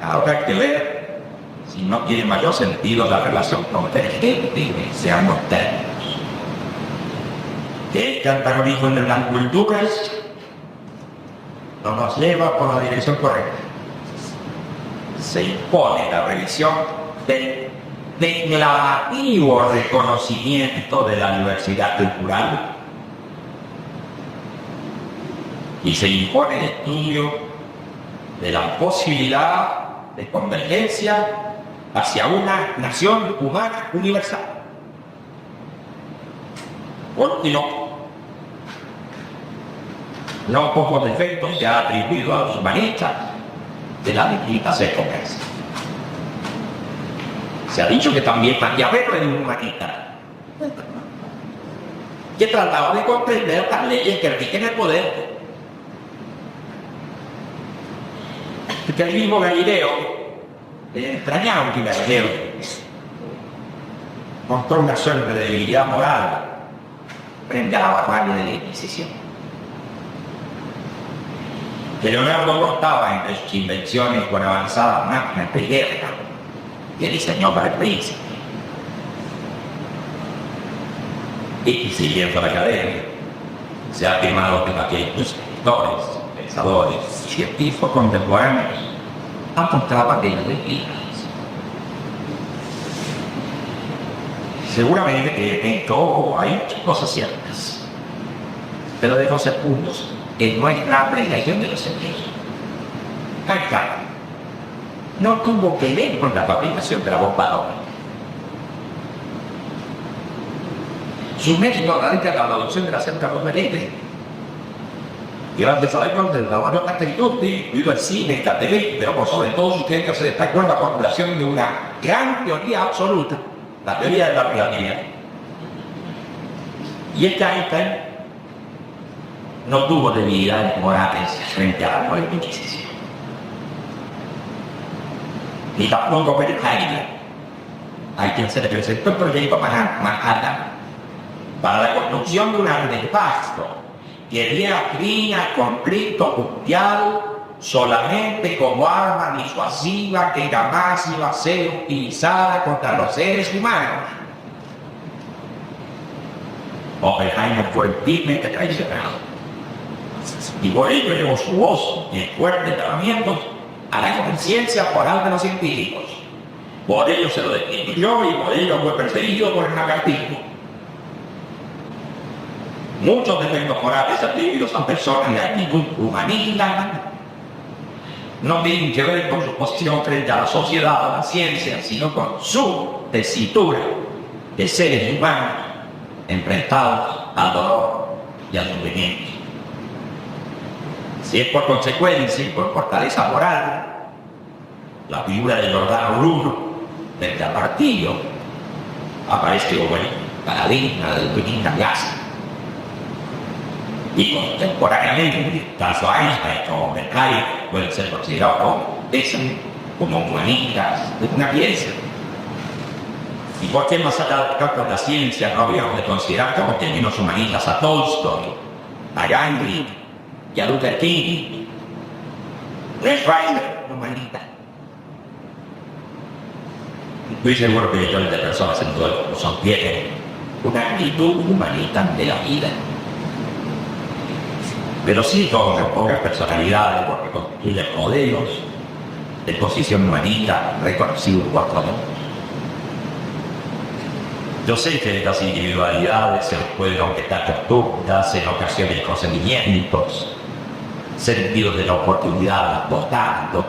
Ahora hay que ver si no tiene mayor sentido la relación convergente, sean los términos. Este antagonismo entre las culturas no nos lleva por la dirección correcta. Se impone la revisión del declarativo reconocimiento de la diversidad cultural y se impone el estudio de la posibilidad de convergencia hacia una nación humana universal. ¿Por qué no? No pocos defectos se ha atribuido a los humanistas de las distintas épocas. Se ha dicho que también Maquiavelo era un humanista, que trataba de comprender las leyes que rigen el poder. Porque el mismo Galileo, extrañaba que Galileo mostró una suerte de debilidad moral frente a la barbarie de la Inquisición. Que Leonardo no estaba entre sus invenciones con avanzadas máquinas de guerra que diseñó para el príncipe. Y siguiendo la academia, se ha afirmado que aquellos escritores, pensadores, científicos contemporáneos han mostrado aquellas declinadas. Seguramente que en todo hay muchas cosas ciertas, pero de 12 puntos en nuestra apreciación de los sentidos. Acá no tuvo que ver con la fabricación de la bomba atómica. Su método radica en la adopción de la célula convergente. Grandes sabemos del laboratorio anteriormente, incluido el cine, la TV, pero por sobre todo su técnica se destacó en la formulación de una gran teoría absoluta, la teoría de la relatividad. Y Einstein no tuvo debilidades morales frente a la nueva Inquisición. Ni tampoco Heidegger, a quien se le presentó el proyecto Manhattan para la construcción de un artefacto que diera fin al conflicto mundial solamente como arma disuasiva que jamás iba a ser utilizada contra los seres humanos. Oppenheimer fue firmemente traicionado. Y por ello llevó su voz y el fuerte tratamiento a la conciencia moral de los científicos. Por ello se lo destituyó y por ello fue perseguido por el macartismo. Muchos defectos morales atribuidos a personas de actitud humanista no tienen que ver con su posición frente a la sociedad o a la ciencia, sino con su tesitura de seres humanos enfrentados al dolor y al sufrimiento. Si es por consecuencia y por fortaleza moral, la figura de Giordano Bruno, frente al martillo, aparece como el paradigma del budista clásico. Y contemporáneamente, tanto Einstein como Mercalli pueden ser considerados como humanistas de una pieza. ¿Y por qué más allá del campo de la ciencia no habíamos de considerar como términos humanistas a Tolstoy, a Gandhi y a Luther King? Red Rider, humanista. Estoy seguro que millones de personas en todo el mundo tienen una actitud humanista de la vida. Pero sí con pocas personalidades, porque constituyen modelos de posición humanista reconocidos por todos. Yo sé que las individualidades se pueden objetar conductas, en ocasiones procedimientos, sentidos de la oportunidad, votando,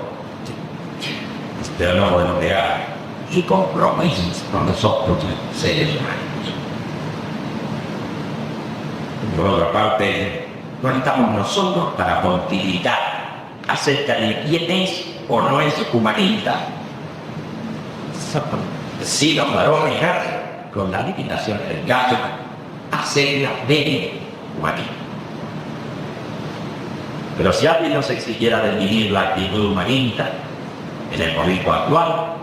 pero no podemos negar y compromisos con nosotros, seres humanos. Por otra parte, no estamos nosotros para pontificar acerca de quién es o no es humanista, sino para obligar con la limitación del caso acerca de humanista. Pero si alguien nos exigiera definir la actitud humanista en el modismo actual,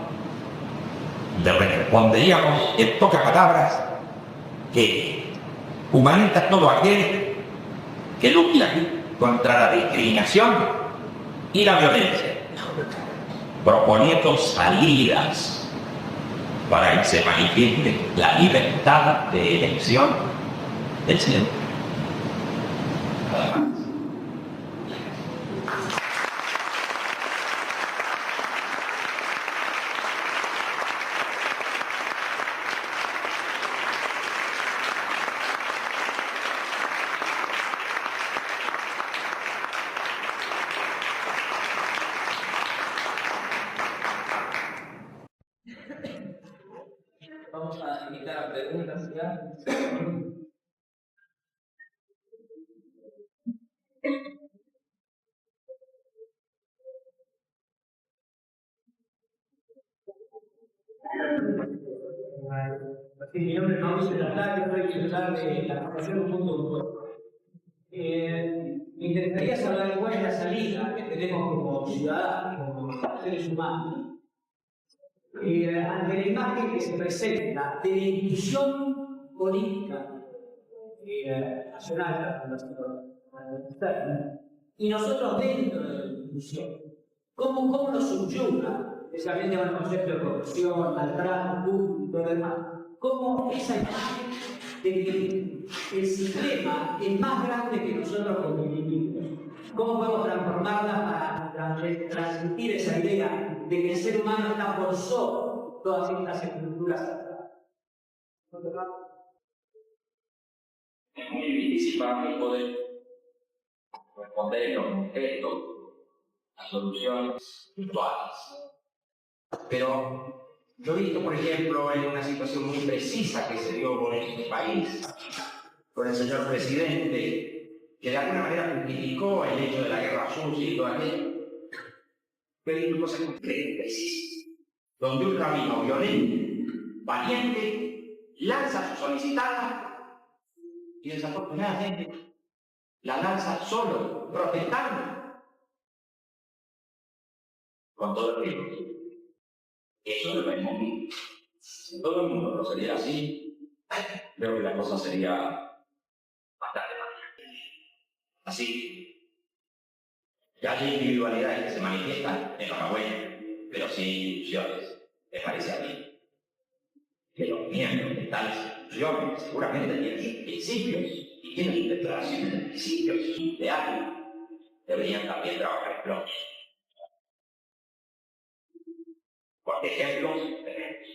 le responderíamos en pocas palabras que humanista es todo aquel que lucha contra la discriminación y la violencia, proponiendo salidas para que se manifieste la libertad de elección del ser humano. Nada más. Vamos a invitar a preguntas ya. Sí, mi nombre es Mauricio Latá, yo soy titular de la Asociación Mundo. Me interesaría saber cuál es la salida que tenemos como ciudadanos, como seres humanos, ante la imagen que se presenta de la institución política nacional, y nosotros dentro de la institución. ¿Cómo nos subyuga, especialmente con el concepto de corrupción, maltrato público y todo lo demás? ¿Cómo esa imagen de que el sistema es más grande que nosotros como individuos? ¿Cómo podemos transformarla para transmitir esa idea de que el ser humano está por sobre todas estas estructuras atrás? Es muy difícil para mí poder responder en lo concreto a soluciones puntuales. Pero yo he visto, por ejemplo, en una situación muy precisa que se dio en este país, con el señor presidente, que de alguna manera justificó el hecho de la guerra sucia y todo aquello, pero hay cosas concretas y precisas, donde un rabino violento, valiente, lanza su solicitada y desafortunadamente la lanza solo, protestando con todo el riesgo. Eso lo hemos visto. Si todo el mundo procediera así, creo que la cosa sería bastante más. Así que hay individualidades que se manifiestan, enhorabuena, pero sí instituciones. Me parece a mí que los miembros de tales instituciones seguramente tienen sus principios y tienen sus declaraciones de principios, sus ideales. Deberían también trabajar en bloques. Por ejemplo, tenemos.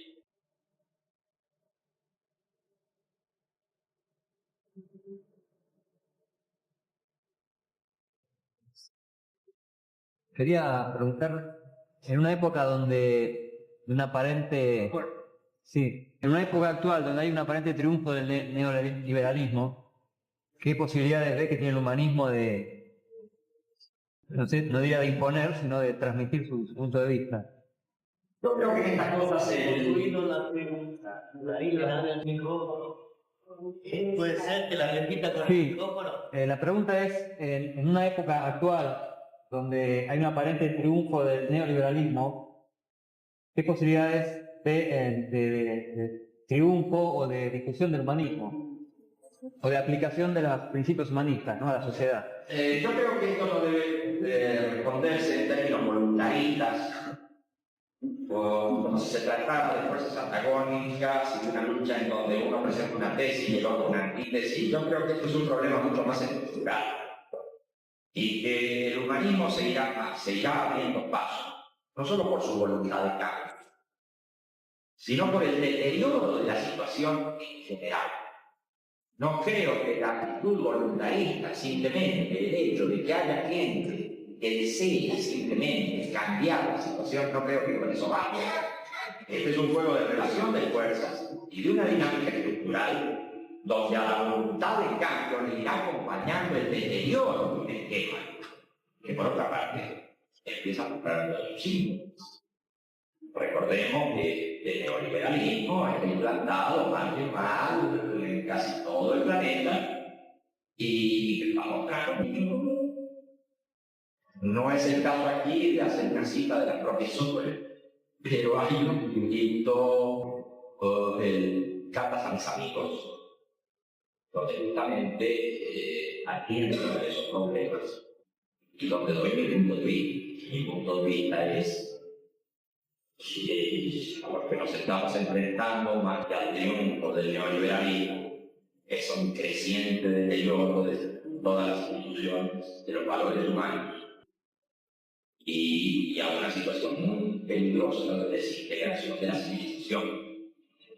Quería preguntar, en una época donde un aparente, sí, en una época actual donde hay un aparente triunfo del neoliberalismo, ¿Qué posibilidades ve que tiene el humanismo de, no sé, no diría de imponer, sino de transmitir su punto de vista? Yo creo que en estas cosas la pregunta, ahí le dan el micrófono. Puede ser que la repita con el Sí, micrófono. la pregunta es, en una época actual, donde hay un aparente triunfo del neoliberalismo, ¿qué posibilidades ve de triunfo o de difusión del humanismo? O de aplicación de los principios humanistas, ¿no?, a la sociedad. yo creo que esto no debe responderse en términos voluntaristas, o como si se tratara de fuerzas antagónicas y de una lucha en donde uno presenta una tesis y el otro una antítesis. Yo creo que esto es un problema mucho más estructural y que el humanismo seguirá abriendo paso, no solo por su voluntad de cambio, sino por el deterioro de la situación en general. No creo que la actitud voluntarista, simplemente el hecho de que haya gente que desea simplemente cambiar la situación, no creo que con eso vaya. Este es un juego de relación de fuerzas y de una dinámica estructural donde a la voluntad de cambio le irá acompañando el deterioro de un esquema que, por otra parte, empieza a comprar los símbolos. Recordemos que el neoliberalismo está implantado mal que mal en casi todo el planeta y vamos claro, no es el caso aquí de hacer una cita de las profesores, pero hay un librito del Cartas a mis amigos, donde justamente atiendo a esos problemas y donde doy mi punto de vista. Mi punto de vista es a los que nos estamos enfrentando más que al triunfo del neoliberalismo, es un creciente deterioro de todas las instituciones, de los valores humanos y a una situación muy peligrosa de desintegración de la civilización.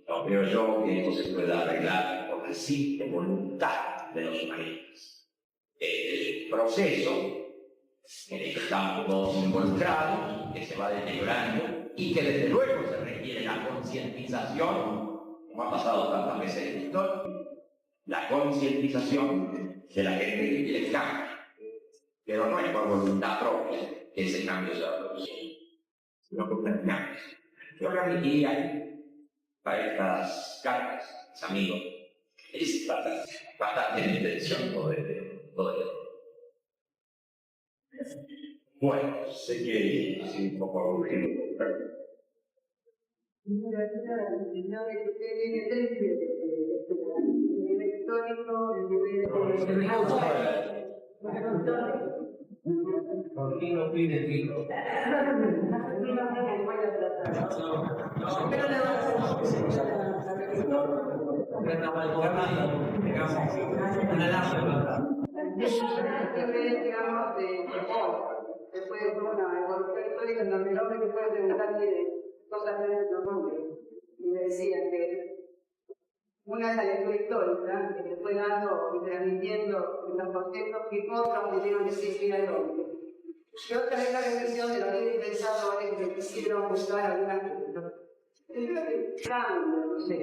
No creo yo que esto se pueda arreglar por la simple voluntad de los humanistas. El proceso en el que estamos todos involucrados, que se va deteriorando y que desde luego se requiere la concientización, como ha pasado tantas veces en la historia, la concientización de la gente que quiere el cambio, pero no es por voluntad propia que ese cambio se va a producir, sino por un cambio. Yo remitiría para estas cartas, mis amigos, es bastante de intención todo esto. Bueno, sé que es un poco aburrido, pero... ¿Por qué no pide el vino? Después de una evolución histórica en donde el hombre que puede preguntarle de cosas de los hombres. Y me decían que una es la lectura histórica que se fue dando y transmitiendo los conceptos que otros pudieron decir que era el hombre. Y otra es la reflexión de los libres pensadores que quisieron buscar algunas cosas. Yo creo que cambia, no sé,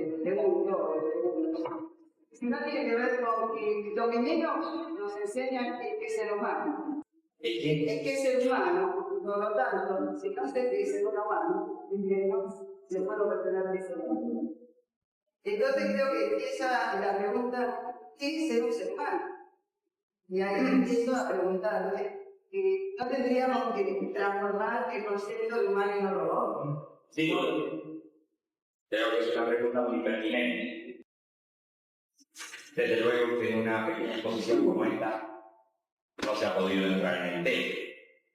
si no tiene que ver con que lo que menos nos enseñan es que es ser humano. Es que es ser humano, por lo tanto, si no se dice ser humano, se puede obtener de ser humano. Entonces creo que empieza la pregunta, ¿qué es ser un ser humano? Y ahí empiezo a preguntarme que no tendríamos que transformar el concepto de humano en un robot. Sí, creo que es una pregunta muy pertinente. Desde luego que en una pequeña exposición como esta no se ha podido entrar en el tema.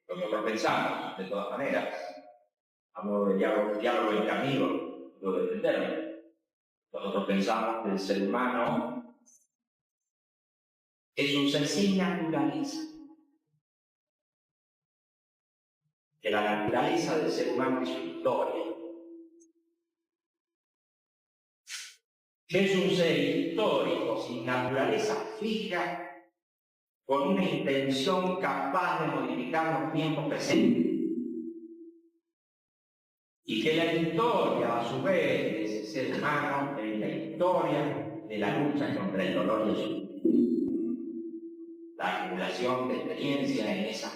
Lo que nosotros pensamos, de todas maneras, a modo de diálogo entre amigos, puedo entenderlo. Nosotros pensamos que el ser humano es un ser sin naturaleza. Que la naturaleza del ser humano es su historia. Que es un ser histórico sin naturaleza fija, con una intención capaz de modificar los tiempos presentes. Y que la historia, a su vez, de ese ser humano, es la historia de la lucha contra el dolor y el sufrimiento. acumulación de experiencia en esa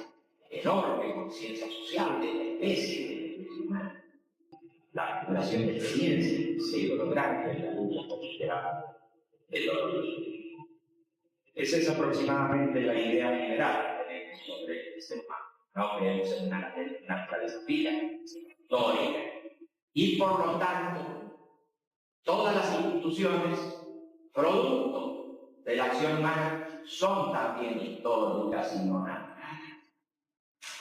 enorme conciencia social de la especie de la especie humana. La acumulación de experiencia se ha ido logrando en la lucha considerable del dolor. Esa es aproximadamente la idea general que tenemos sobre el ser humano. No creemos en una naturaleza fija, histórica. Y por lo tanto, todas las instituciones, producto de la acción humana, son también históricas y no naturales.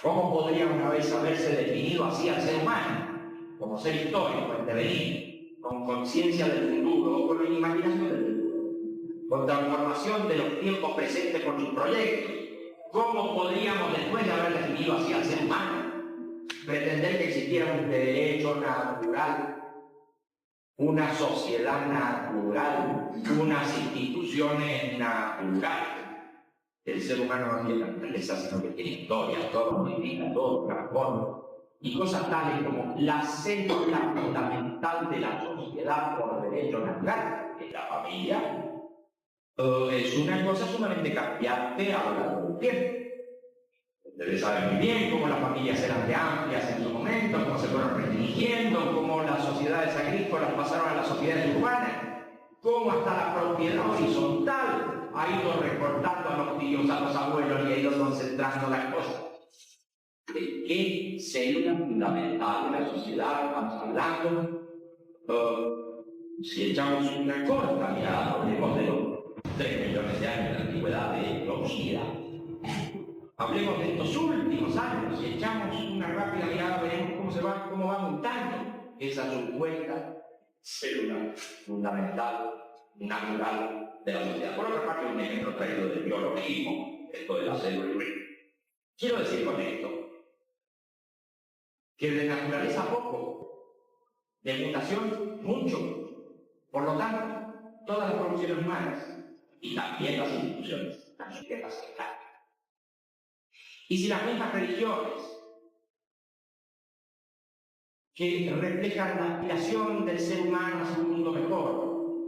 ¿Cómo podría una vez haberse definido así al ser humano? Como ser histórico, intervenir, con conciencia del futuro o con imaginación del futuro, con transformación de los tiempos presentes por sus proyectos. ¿Cómo podríamos, después de haber definido así al ser humano, pretender que existiera un derecho natural, una sociedad natural, unas instituciones naturales? El ser humano no tiene naturaleza, sino que tiene historia, todo modifica, todo transforma. Y cosas tales como la célula fundamental de la sociedad por derecho natural, que es la familia, es una cosa sumamente cambiante a lo largo del tiempo. Ustedes saben muy bien cómo las familias eran de amplias en su momento, cómo se fueron restringiendo, cómo las sociedades agrícolas pasaron a las sociedades urbanas, cómo hasta la propiedad horizontal ha ido recortando a los tíos, a los abuelos y ha ido concentrando las cosas. ¿De qué célula fundamental de la sociedad estamos hablando? Si echamos una corta mirada, hablemos de los 3 millones de años de antigüedad de la humanidad. Hablemos de estos últimos años, si echamos una rápida mirada, veremos cómo va mutando esa supuesta célula fundamental, natural de la sociedad. Por otra parte, un ejemplo traído del biologismo, esto de la célula. Quiero decir con esto que de naturaleza poco, de mutación mucho. Por lo tanto, todas las producciones humanas y también las instituciones están sujetas a cambio. Y si las mismas religiones que reflejan la aspiración del ser humano hacia un mundo mejor,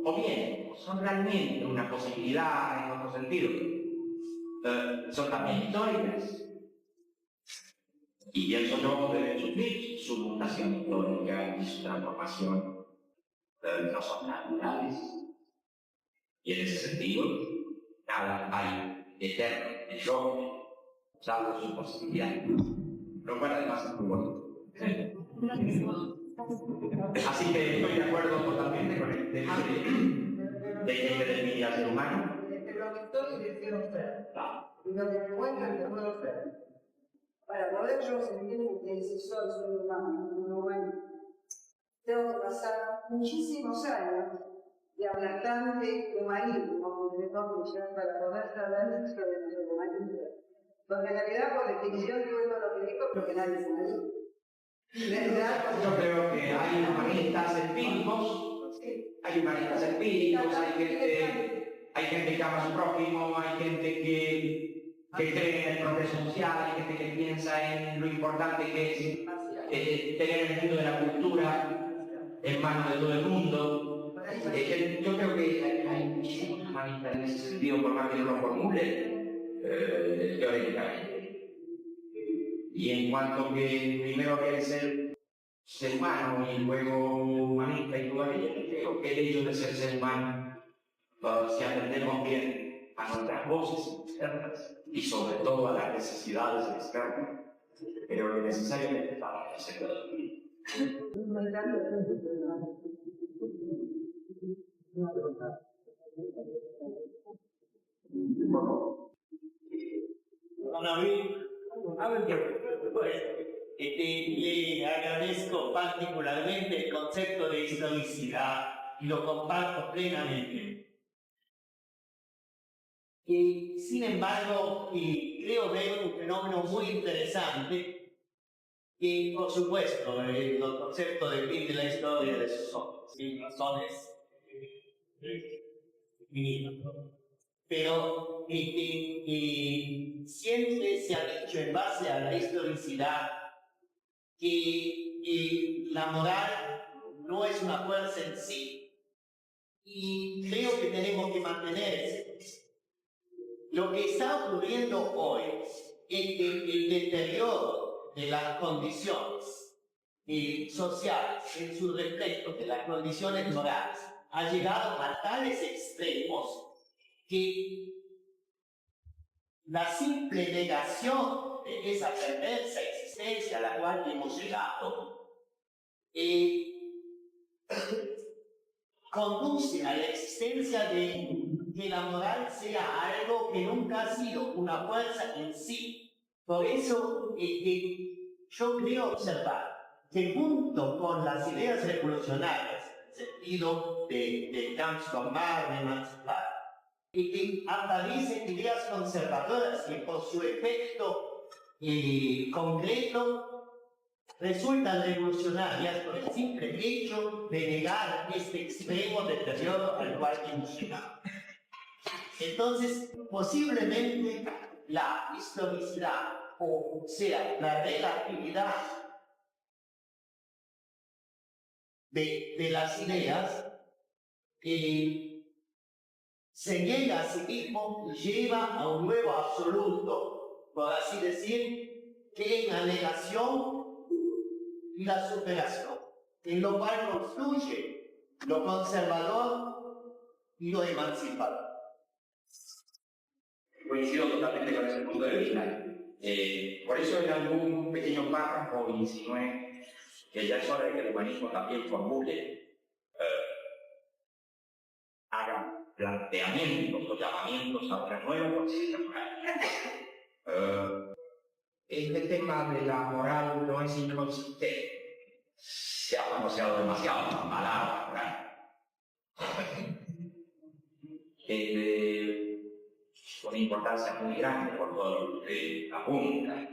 o bien son realmente una posibilidad en otro sentido, son también históricas. Y pienso yo deben sufrir su mutación histórica y su transformación, no son naturales. Y en ese sentido, nada hay eterno en el hombre, salvo su posibilidad. Lo cual además es muy bonito. Así que estoy de acuerdo totalmente con el tema de que define al ser humano. Entre lo que estoy y deseo ser. Y lo que me muestra que puedo ser. Para poder yo sentir que si soy humano, un humano, tengo que pasar muchísimos años de aplastante humanismo, entre comillas, para poder saber mucho de nuestro humanismo. Porque en realidad, por definición, yo digo lo que digo, pero que nadie se me dice. Yo creo que hay humanistas empíricos, hay gente que ama a su prójimo, hay gente que cree en el progreso social, hay gente que piensa en lo importante que es tener el mundo de la cultura en manos de todo el mundo. Yo creo que hay muchísimos humanistas en ese sentido, por más que no lo formule teóricamente. Y en cuanto que primero quiere ser humano y luego humanista y todo aquello, creo que el hecho de ser humano, si atendemos bien a nuestras voces externas y sobre todo a las necesidades externas, creo que necesariamente para que se pueda vivir. Le agradezco particularmente el concepto de historicidad y lo comparto plenamente. Sin embargo, creo ver un fenómeno muy interesante que, por supuesto, el concepto de fin de la historia de sus razones pero siempre se ha dicho en base a la historicidad que la moral no es una fuerza en sí y creo que tenemos que mantener ese. lo que está ocurriendo hoy es que el deterioro de las condiciones sociales, en su reflejo de las condiciones morales, ha llegado a tales extremos que la simple negación de esa perversa existencia a la cual hemos llegado conduce a la existencia de que la moral sea algo que nunca ha sido una fuerza en sí. Por eso yo creo observar que junto con las ideas revolucionarias, en el sentido de transformar, de emancipar, y que aparecen ideas conservadoras que por su efecto concreto resultan revolucionarias por el simple hecho de negar este extremo deterioro al cual hemos llegado. Entonces, posiblemente la historicidad, o sea, la relatividad de las ideas, se niega a sí mismo y lleva a un nuevo absoluto, por así decir, que en la negación y la superación, en lo cual confluye lo conservador y lo emancipador. Coincido totalmente con ese punto de vista. Por eso en algún pequeño párrafo insinué que ya es hora de que el humanismo también formule, haga planteamientos o llamamientos a una nueva conciencia moral. Este tema de la moral no es inconsistente. Se ha pronunciado demasiado la palabra moral. Con importancia muy grande por todo lo que apunta.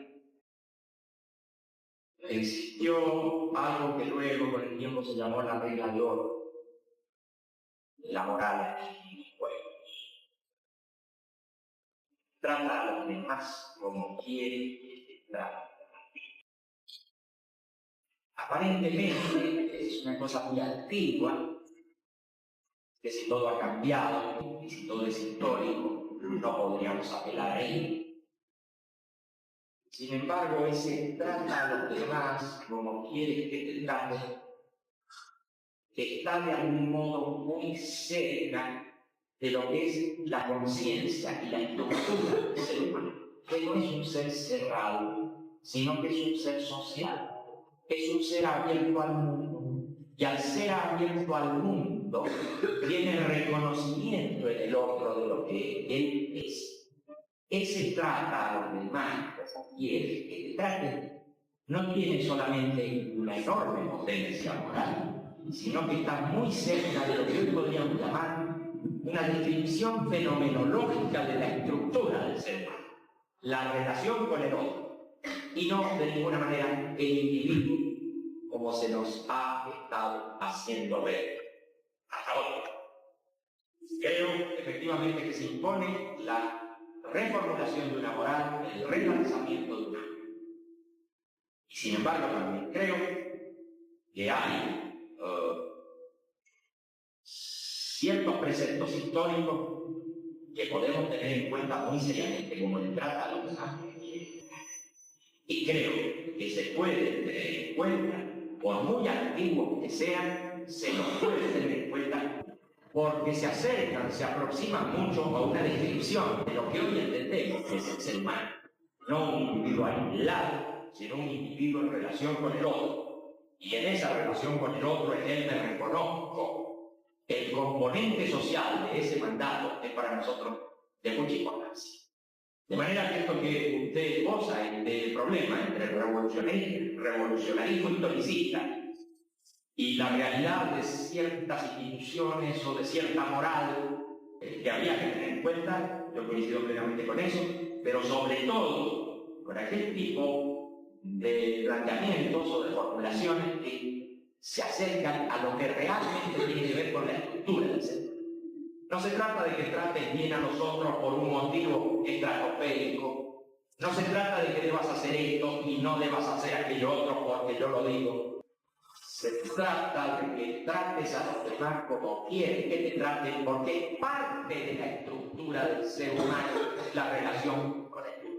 Existió algo que luego con el tiempo se llamó la regla de oro. La moral en los pueblos. Trata a los demás como quiere que se trate. Aparentemente es una cosa muy antigua, que si todo ha cambiado y si todo es histórico, no podríamos apelar a ello. Sin embargo, ese trata a los demás como quiere que te trate, está de algún modo muy cerca de lo que es la conciencia y la estructura del ser humano, que no es un ser cerrado, sino que es un ser social, es un ser abierto al mundo, y al ser abierto al mundo tiene reconocimiento en el otro de lo que él es. Ese trata a los demás como quiere que te traten, no tiene solamente una enorme potencia moral, sino que está muy cerca de lo que hoy podríamos llamar una descripción fenomenológica de la estructura del ser humano, la relación con el otro, y no de ninguna manera el individuo, como se nos ha estado haciendo ver hasta ahora. Creo efectivamente que se impone la reformulación de una moral, el relanzamiento de una. Y sin embargo también creo que hay ciertos preceptos históricos que podemos tener en cuenta muy seriamente, como el trata a los demás. Y creo que se puede tener en cuenta, por muy antiguos que sean, se los puede tener en cuenta porque se acercan, se aproximan mucho a una descripción de lo que hoy entendemos que es el ser humano. No un individuo aislado, sino un individuo en relación con el otro. Y en esa relación con el otro, en él me reconozco. El componente social de ese mandato es para nosotros de mucha importancia. De manera que esto que usted goza, este problema entre el revolucionarismo historicista y la realidad de ciertas instituciones o de cierta moral que había que tener en cuenta, yo coincido plenamente con eso, pero sobre todo con aquel tipo de planteamientos o de formulaciones que se acercan a lo que realmente tiene que ver con la estructura del ser. No se trata de que trates bien a los otros por un motivo estratosférico. No se trata de que debas hacer esto y no debas hacer aquello otro porque yo lo digo. Se trata de que trates a los demás como quieres que te traten, porque parte de la estructura del ser humano es la relación con el mundo.